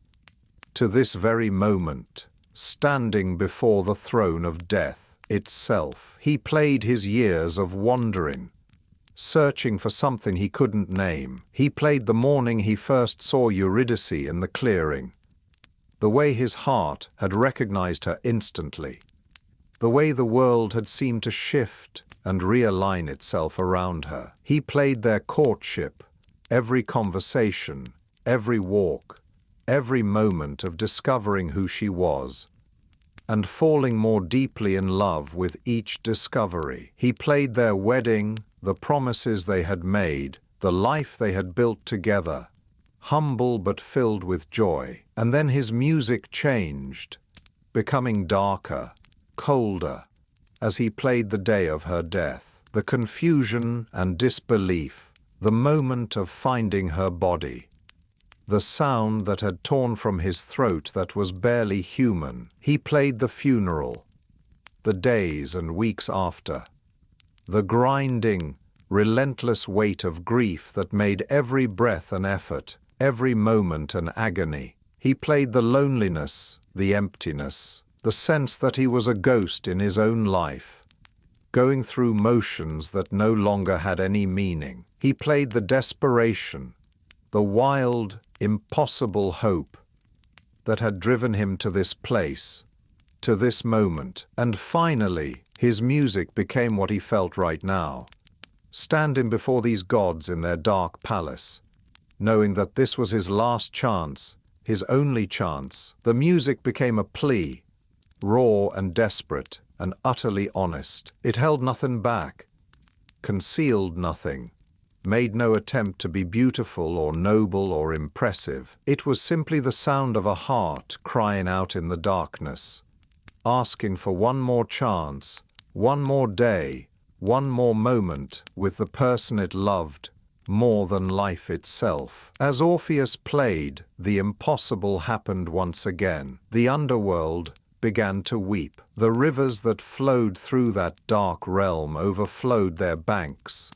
to this very moment, standing before the throne of death itself. He played his years of wandering, searching for something he couldn't name. He played the morning he first saw Eurydice in the clearing, the way his heart had recognized her instantly, the way the world had seemed to shift and realign itself around her. He played their courtship, every conversation, every walk, every moment of discovering who she was, and falling more deeply in love with each discovery. He played their wedding, the promises they had made, the life they had built together, humble but filled with joy. And then his music changed, becoming darker, colder, as he played the day of her death, the confusion and disbelief, the moment of finding her body, the sound that had torn from his throat that was barely human. He played the funeral, the days and weeks after, the grinding, relentless weight of grief that made every breath an effort, every moment an agony. He played the loneliness, the emptiness, the sense that he was a ghost in his own life, going through motions that no longer had any meaning. He played the desperation, the wild, impossible hope that had driven him to this place, to this moment. And finally, his music became what he felt right now, standing before these gods in their dark palace, knowing that this was his last chance, his only chance. The music became a plea, raw and desperate and utterly honest. It held nothing back, concealed nothing, made no attempt to be beautiful or noble or impressive. It was simply the sound of a heart crying out in the darkness, asking for one more chance, one more day, one more moment with the person it loved more than life itself. As Orpheus played, the impossible happened once again. The underworld began to weep. The rivers that flowed through that dark realm overflowed their banks,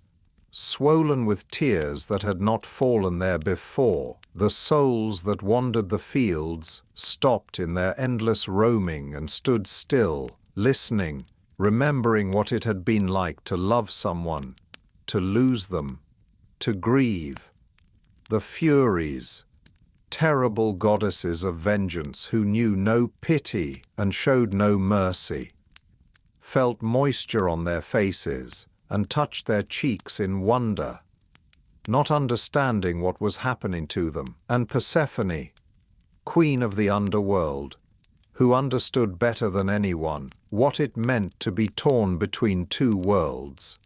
swollen with tears that had not fallen there before. The souls that wandered the fields stopped in their endless roaming and stood still, listening, remembering what it had been like to love someone, to lose them, to grieve. The Furies, terrible goddesses of vengeance who knew no pity and showed no mercy, felt moisture on their faces and touched their cheeks in wonder, not understanding what was happening to them. And Persephone, queen of the underworld, who understood better than anyone what it meant to be torn between two worlds,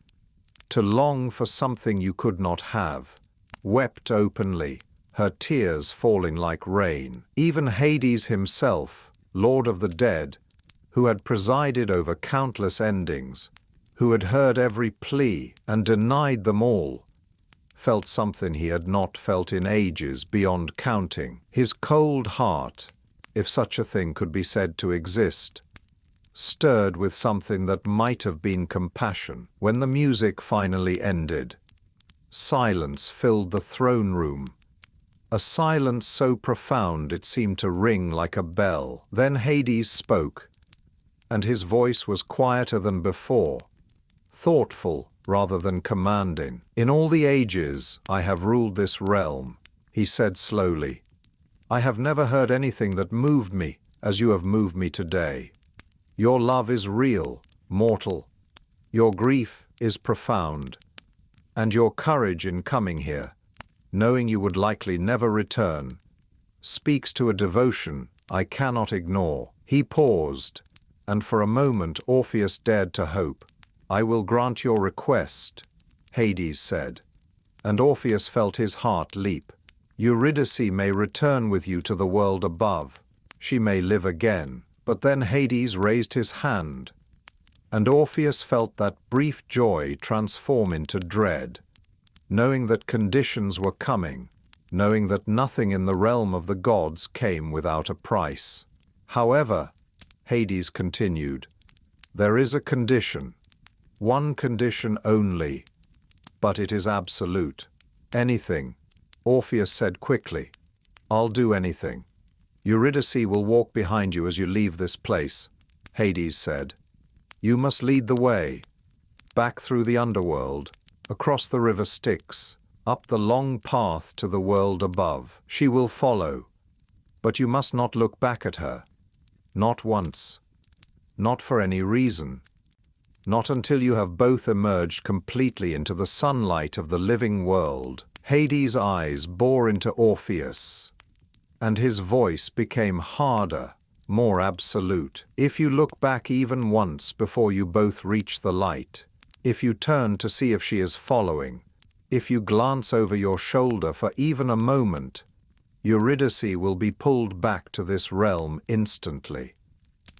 to long for something you could not have, wept openly, her tears falling like rain. Even Hades himself, lord of the dead, who had presided over countless endings, who had heard every plea and denied them all, felt something he had not felt in ages beyond counting. His cold heart, if such a thing could be said to exist, stirred with something that might have been compassion. When the music finally ended, silence filled the throne room, a silence so profound it seemed to ring like a bell. Then Hades spoke, and his voice was quieter than before, thoughtful rather than commanding. "In all the ages I have ruled this realm," he said slowly. "I have never heard anything that moved me as you have moved me today. Your love is real, mortal. Your grief is profound. And your courage in coming here, knowing you would likely never return, speaks to a devotion I cannot ignore." He paused, and for a moment Orpheus dared to hope. "I will grant your request," Hades said, and Orpheus felt his heart leap. "Eurydice may return with you to the world above. She may live again." But then Hades raised his hand, and Orpheus felt that brief joy transform into dread, knowing that conditions were coming, knowing that nothing in the realm of the gods came without a price. "However," Hades continued, "there is a condition, one condition only, but it is absolute." "Anything," Orpheus said quickly. "I'll do anything." "Eurydice will walk behind you as you leave this place," Hades said. "You must lead the way, back through the underworld, across the river Styx, up the long path to the world above. She will follow, but you must not look back at her. Not once. Not for any reason. Not until you have both emerged completely into the sunlight of the living world." Hades' eyes bore into Orpheus, and his voice became harder, more absolute. If you look back even once before you both reach the light, if you turn to see if she is following, if you glance over your shoulder for even a moment, Eurydice will be pulled back to this realm instantly.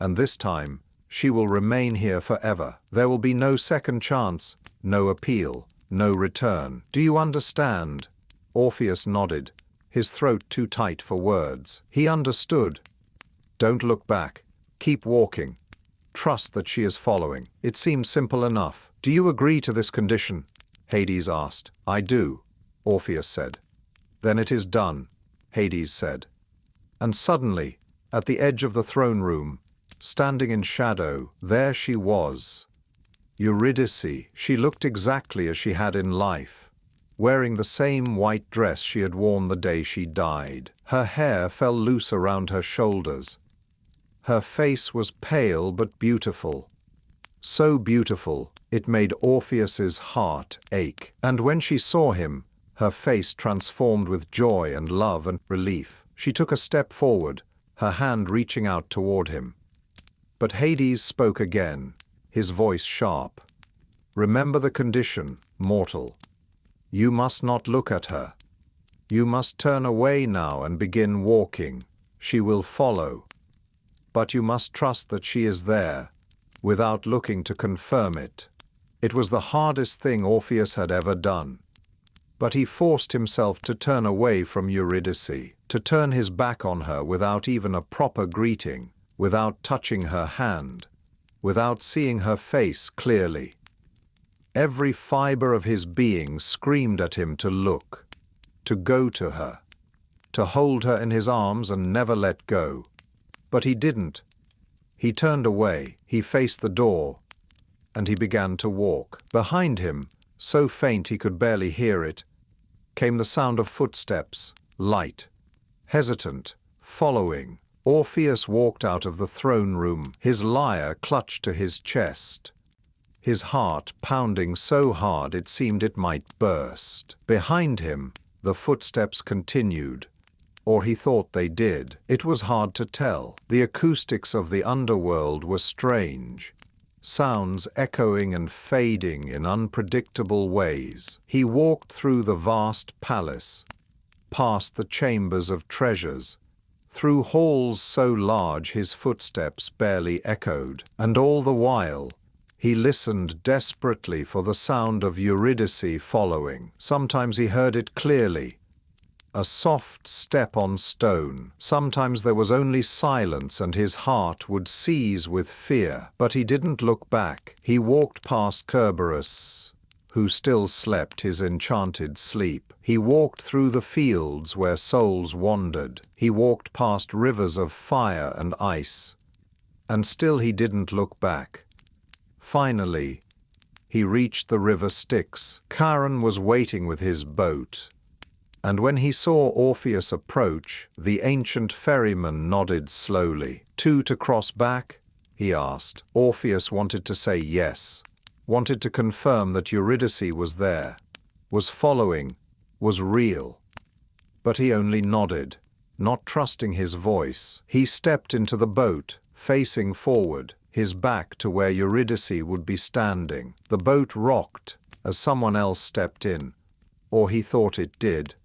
And this time, she will remain here forever. There will be no second chance, no appeal, no return. Do you understand? Orpheus nodded, his throat too tight for words. He understood. Don't look back. Keep walking. Trust that she is following. It seems simple enough. Do you agree to this condition? Hades asked. I do, Orpheus said. Then it is done, Hades said. And suddenly, at the edge of the throne room, standing in shadow, there she was. Eurydice. She looked exactly as she had in life, wearing the same white dress she had worn the day she died. Her hair fell loose around her shoulders. Her face was pale but beautiful. So beautiful, it made Orpheus's heart ache. And when she saw him, her face transformed with joy and love and relief. She took a step forward, her hand reaching out toward him. But Hades spoke again, his voice sharp. Remember the condition, mortal. You must not look at her. You must turn away now and begin walking. She will follow. But you must trust that she is there, without looking to confirm it. It was the hardest thing Orpheus had ever done. But he forced himself to turn away from Eurydice, to turn his back on her without even a proper greeting, without touching her hand, without seeing her face clearly. Every fiber of his being screamed at him to look, to go to her, to hold her in his arms and never let go. But he didn't. He turned away, he faced the door, and he began to walk. Behind him, so faint he could barely hear it, came the sound of footsteps, light, hesitant, following. Orpheus walked out of the throne room, his lyre clutched to his chest, his heart pounding so hard it seemed it might burst. Behind him, the footsteps continued, or he thought they did. It was hard to tell. The acoustics of the underworld were strange, sounds echoing and fading in unpredictable ways. He walked through the vast palace, past the chambers of treasures, through halls so large his footsteps barely echoed, and all the while, he listened desperately for the sound of Eurydice following. Sometimes he heard it clearly, a soft step on stone. Sometimes there was only silence and his heart would seize with fear. But he didn't look back. He walked past Cerberus, who still slept his enchanted sleep. He walked through the fields where souls wandered. He walked past rivers of fire and ice. And still he didn't look back. Finally, he reached the river Styx. Charon was waiting with his boat. And when he saw Orpheus approach, the ancient ferryman nodded slowly. "Two to cross back?" he asked. Orpheus wanted to say yes, wanted to confirm that Eurydice was there, was following, was real. But he only nodded, not trusting his voice. He stepped into the boat, facing forward, his back to where Eurydice would be standing. The boat rocked as someone else stepped in, or he thought it did.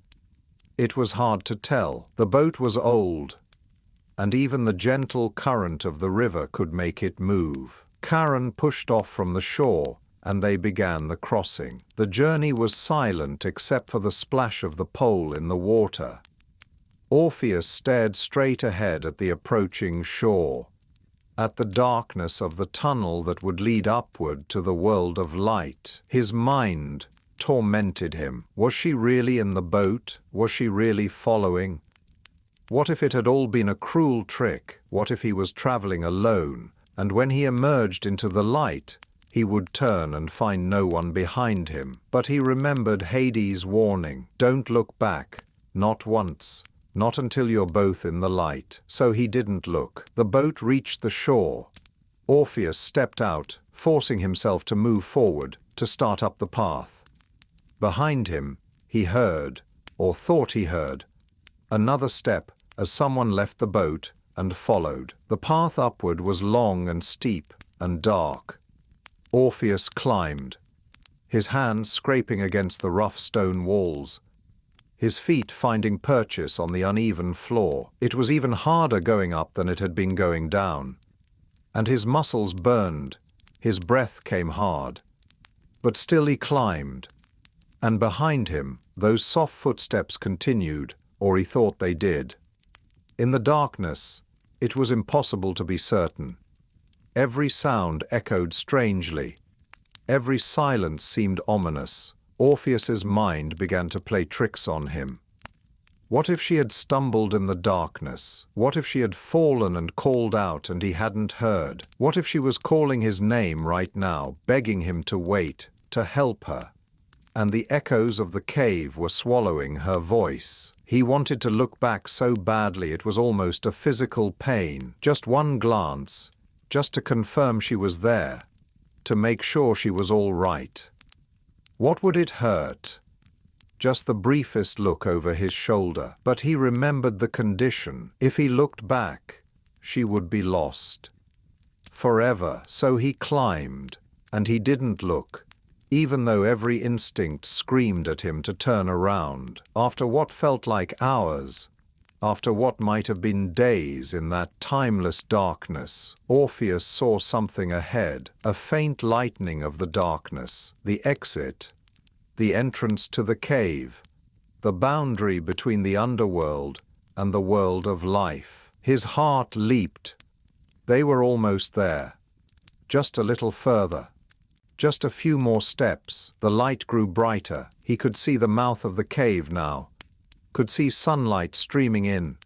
It was hard to tell. The boat was old, and even the gentle current of the river could make it move. Charon pushed off from the shore, and they began the crossing. The journey was silent except for the splash of the pole in the water. Orpheus stared straight ahead at the approaching shore, at the darkness of the tunnel that would lead upward to the world of light. His mind tormented him. Was she really in the boat? Was she really following? What if it had all been a cruel trick? What if he was traveling alone, and when he emerged into the light, he would turn and find no one behind him? But he remembered Hades' warning, "Don't look back, not once, not until you're both in the light." So he didn't look. The boat reached the shore. Orpheus stepped out, forcing himself to move forward, to start up the path. Behind him, he heard, or thought he heard, another step, as someone left the boat and followed. The path upward was long and steep and dark. Orpheus climbed, his hands scraping against the rough stone walls, his feet finding purchase on the uneven floor. It was even harder going up than it had been going down, and his muscles burned, his breath came hard. But still he climbed, and behind him those soft footsteps continued, or he thought they did. In the darkness, it was impossible to be certain. Every sound echoed strangely. Every silence seemed ominous. Orpheus's mind began to play tricks on him. What if she had stumbled in the darkness? What if she had fallen and called out and he hadn't heard? What if she was calling his name right now, begging him to wait, to help her? And the echoes of the cave were swallowing her voice. He wanted to look back so badly it was almost a physical pain. Just one glance, just to confirm she was there, to make sure she was all right. What would it hurt? Just the briefest look over his shoulder. But he remembered the condition. If he looked back, she would be lost. Forever. So he climbed, and he didn't look, even though every instinct screamed at him to turn around. After what felt like hours, after what might have been days in that timeless darkness, Orpheus saw something ahead, a faint lightening of the darkness, the exit, the entrance to the cave, the boundary between the underworld and the world of life. His heart leaped. They were almost there. Just a little further. Just a few more steps. The light grew brighter. He could see the mouth of the cave now. Could see sunlight streaming in.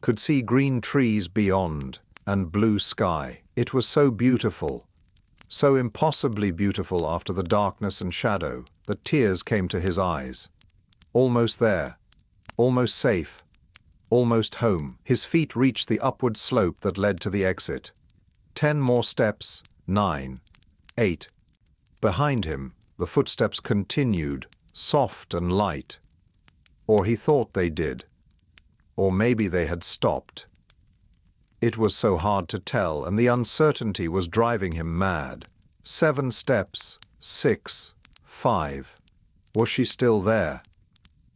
Could see green trees beyond and blue sky. It was so beautiful. So impossibly beautiful after the darkness and shadow that tears came to his eyes. Almost there. Almost safe. Almost home. His feet reached the upward slope that led to the exit. 10 more steps. 9. 8. Behind him, the footsteps continued, soft and light. Or he thought they did. Or maybe they had stopped. It was so hard to tell, and the uncertainty was driving him mad. 7 steps. 6. 5. Was she still there?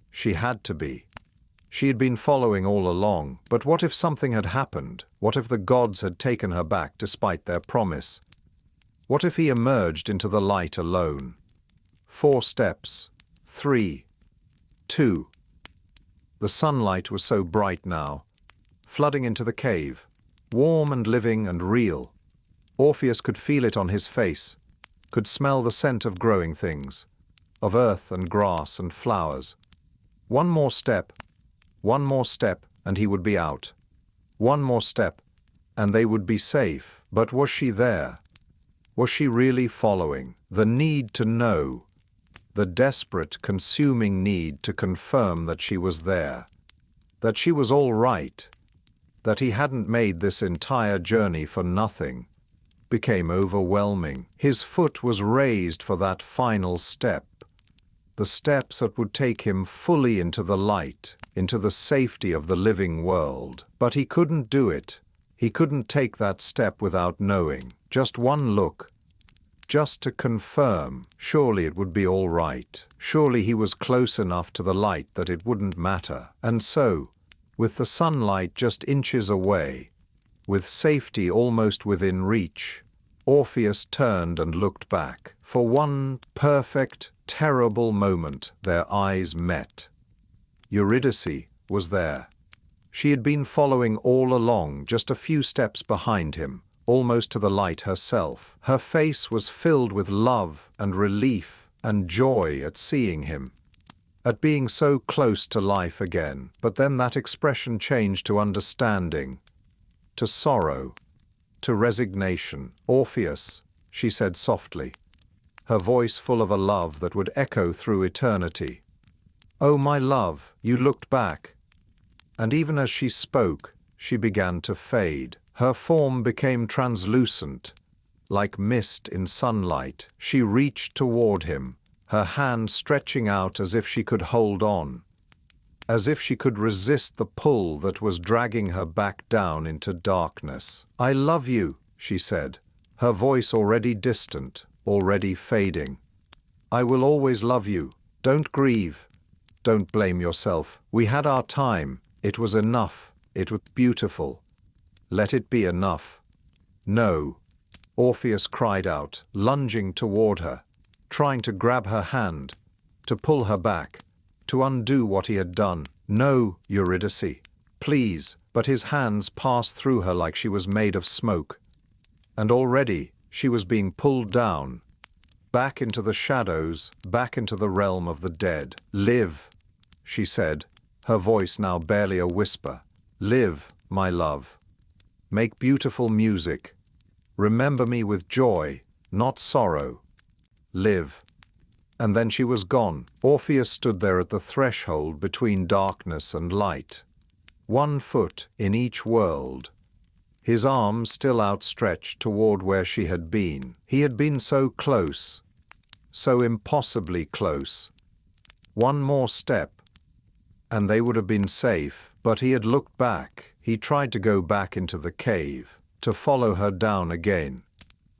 She had to be. She had been following all along, but what if something had happened? What if the gods had taken her back despite their promise? What if he emerged into the light alone? 4 steps. 3. 2. The sunlight was so bright now, flooding into the cave, warm and living and real. Orpheus could feel it on his face, could smell the scent of growing things, of earth and grass and flowers. 1 more step, and he would be out. 1 more step, and they would be safe. But was she there? Was she really following? The need to know, the desperate, consuming need to confirm that she was there, that she was all right, that he hadn't made this entire journey for nothing, became overwhelming. His foot was raised for that final step, the steps that would take him fully into the light, into the safety of the living world. But he couldn't do it. He couldn't take that step without knowing. Just 1 look. Just to confirm. Surely it would be all right. Surely he was close enough to the light that it wouldn't matter. And so, with the sunlight just inches away, with safety almost within reach, Orpheus turned and looked back. For 1 perfect, terrible moment, their eyes met. Eurydice was there. She had been following all along, just a few steps behind him, almost to the light herself. Her face was filled with love and relief and joy at seeing him, at being so close to life again. But then that expression changed to understanding, to sorrow, to resignation. "Orpheus," she said softly, her voice full of a love that would echo through eternity. "Oh, my love, you looked back." And even as she spoke, she began to fade. Her form became translucent, like mist in sunlight. She reached toward him, her hand stretching out as if she could hold on. as if she could resist the pull that was dragging her back down into darkness. "I love you," she said, her voice already distant, already fading. "I will always love you. Don't grieve. Don't blame yourself. We had our time. It was enough. It was beautiful. Let it be enough." "No," Orpheus cried out, lunging toward her, trying to grab her hand, to pull her back, to undo what he had done. "No, Eurydice, please." But his hands passed through her like she was made of smoke. And already she was being pulled down, back into the shadows, back into the realm of the dead. "Live," she said, her voice now barely a whisper. "Live, my love. Make beautiful music. Remember me with joy, not sorrow. Live." And then she was gone. Orpheus stood there at the threshold between darkness and light, 1 foot in each world, his arms still outstretched toward where she had been. He had been so close, so impossibly close. One more step, and they would have been safe, but he had looked back. He tried to go back into the cave, to follow her down again,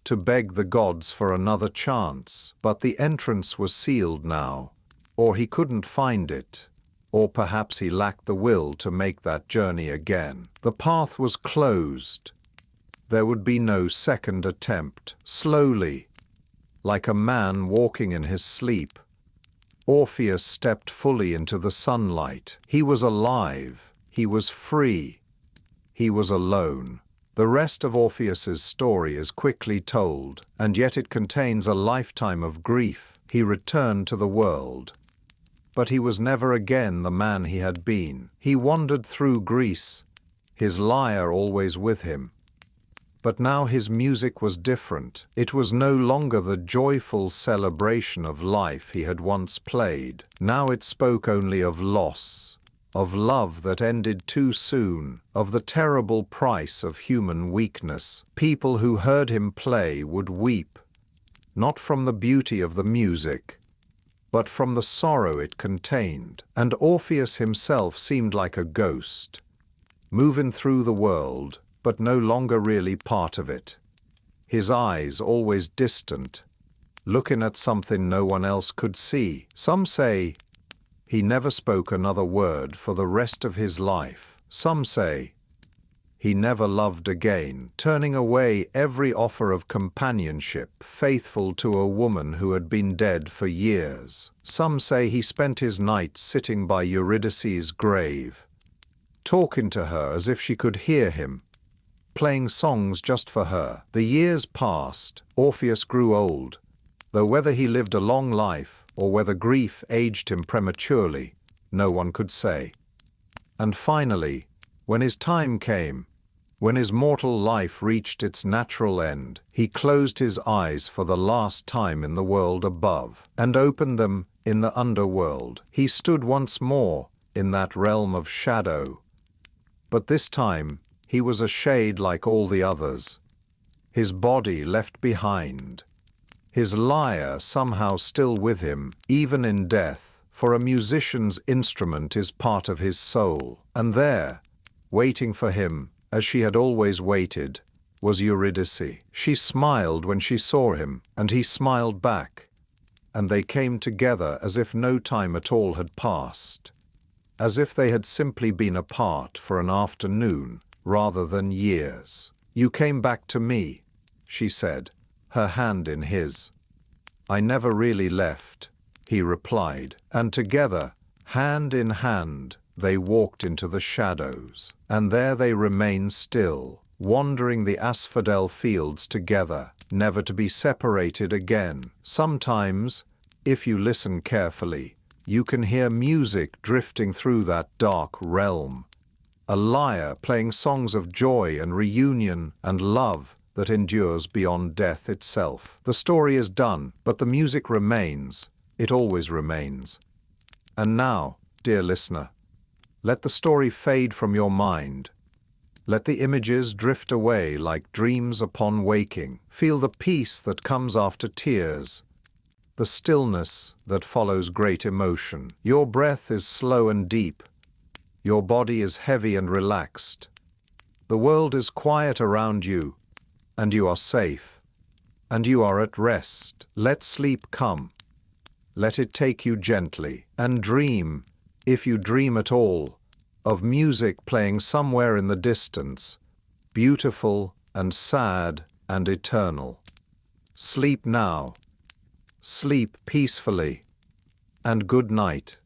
to beg the gods for another chance, but the entrance was sealed now, or he couldn't find it, or perhaps he lacked the will to make that journey again. The path was closed. There would be no second attempt. Slowly, like a man walking in his sleep, Orpheus stepped fully into the sunlight. He was alive. He was free. He was alone. The rest of Orpheus's story is quickly told, and yet it contains a lifetime of grief. He returned to the world, but he was never again the man he had been. He wandered through Greece, his lyre always with him. But now his music was different. It was no longer the joyful celebration of life he had once played. Now it spoke only of loss, of love that ended too soon, of the terrible price of human weakness. People who heard him play would weep, not from the beauty of the music, but from the sorrow it contained. And Orpheus himself seemed like a ghost, moving through the world, but no longer really part of it. His eyes always distant, looking at something no one else could see. Some say he never spoke another word for the rest of his life. Some say he never loved again, turning away every offer of companionship, faithful to a woman who had been dead for years. Some say he spent his nights sitting by Eurydice's grave, talking to her as if she could hear him, playing songs just for her. The years passed. Orpheus grew old, though whether he lived a long life or whether grief aged him prematurely, no one could say. And finally, when his time came, when his mortal life reached its natural end, he closed his eyes for the last time in the world above, and opened them in the underworld. He stood once more in that realm of shadow, but this time he was a shade like all the others, his body left behind, his lyre somehow still with him, even in death, for a musician's instrument is part of his soul. And there, waiting for him, as she had always waited, was Eurydice. She smiled when she saw him, and he smiled back, and they came together as if no time at all had passed, as if they had simply been apart for an afternoon rather than years. "You came back to me," she said, her hand in his. "I never really left," he replied, and together, hand in hand, they walked into the shadows. And there they remained still, wandering the asphodel fields together, never to be separated again. Sometimes, if you listen carefully, you can hear music drifting through that dark realm, a lyre playing songs of joy and reunion and love that endures beyond death itself. The story is done, but the music remains. It always remains. And now, dear listener, let the story fade from your mind. Let the images drift away like dreams upon waking. Feel the peace that comes after tears, the stillness that follows great emotion. Your breath is slow and deep, Your body is heavy and relaxed. The world is quiet around you, and you are safe, and you are at rest. Let sleep come. Let it take you gently, and dream, if you dream at all, of music playing somewhere in the distance, beautiful and sad and eternal. Sleep now. Sleep peacefully, and good night.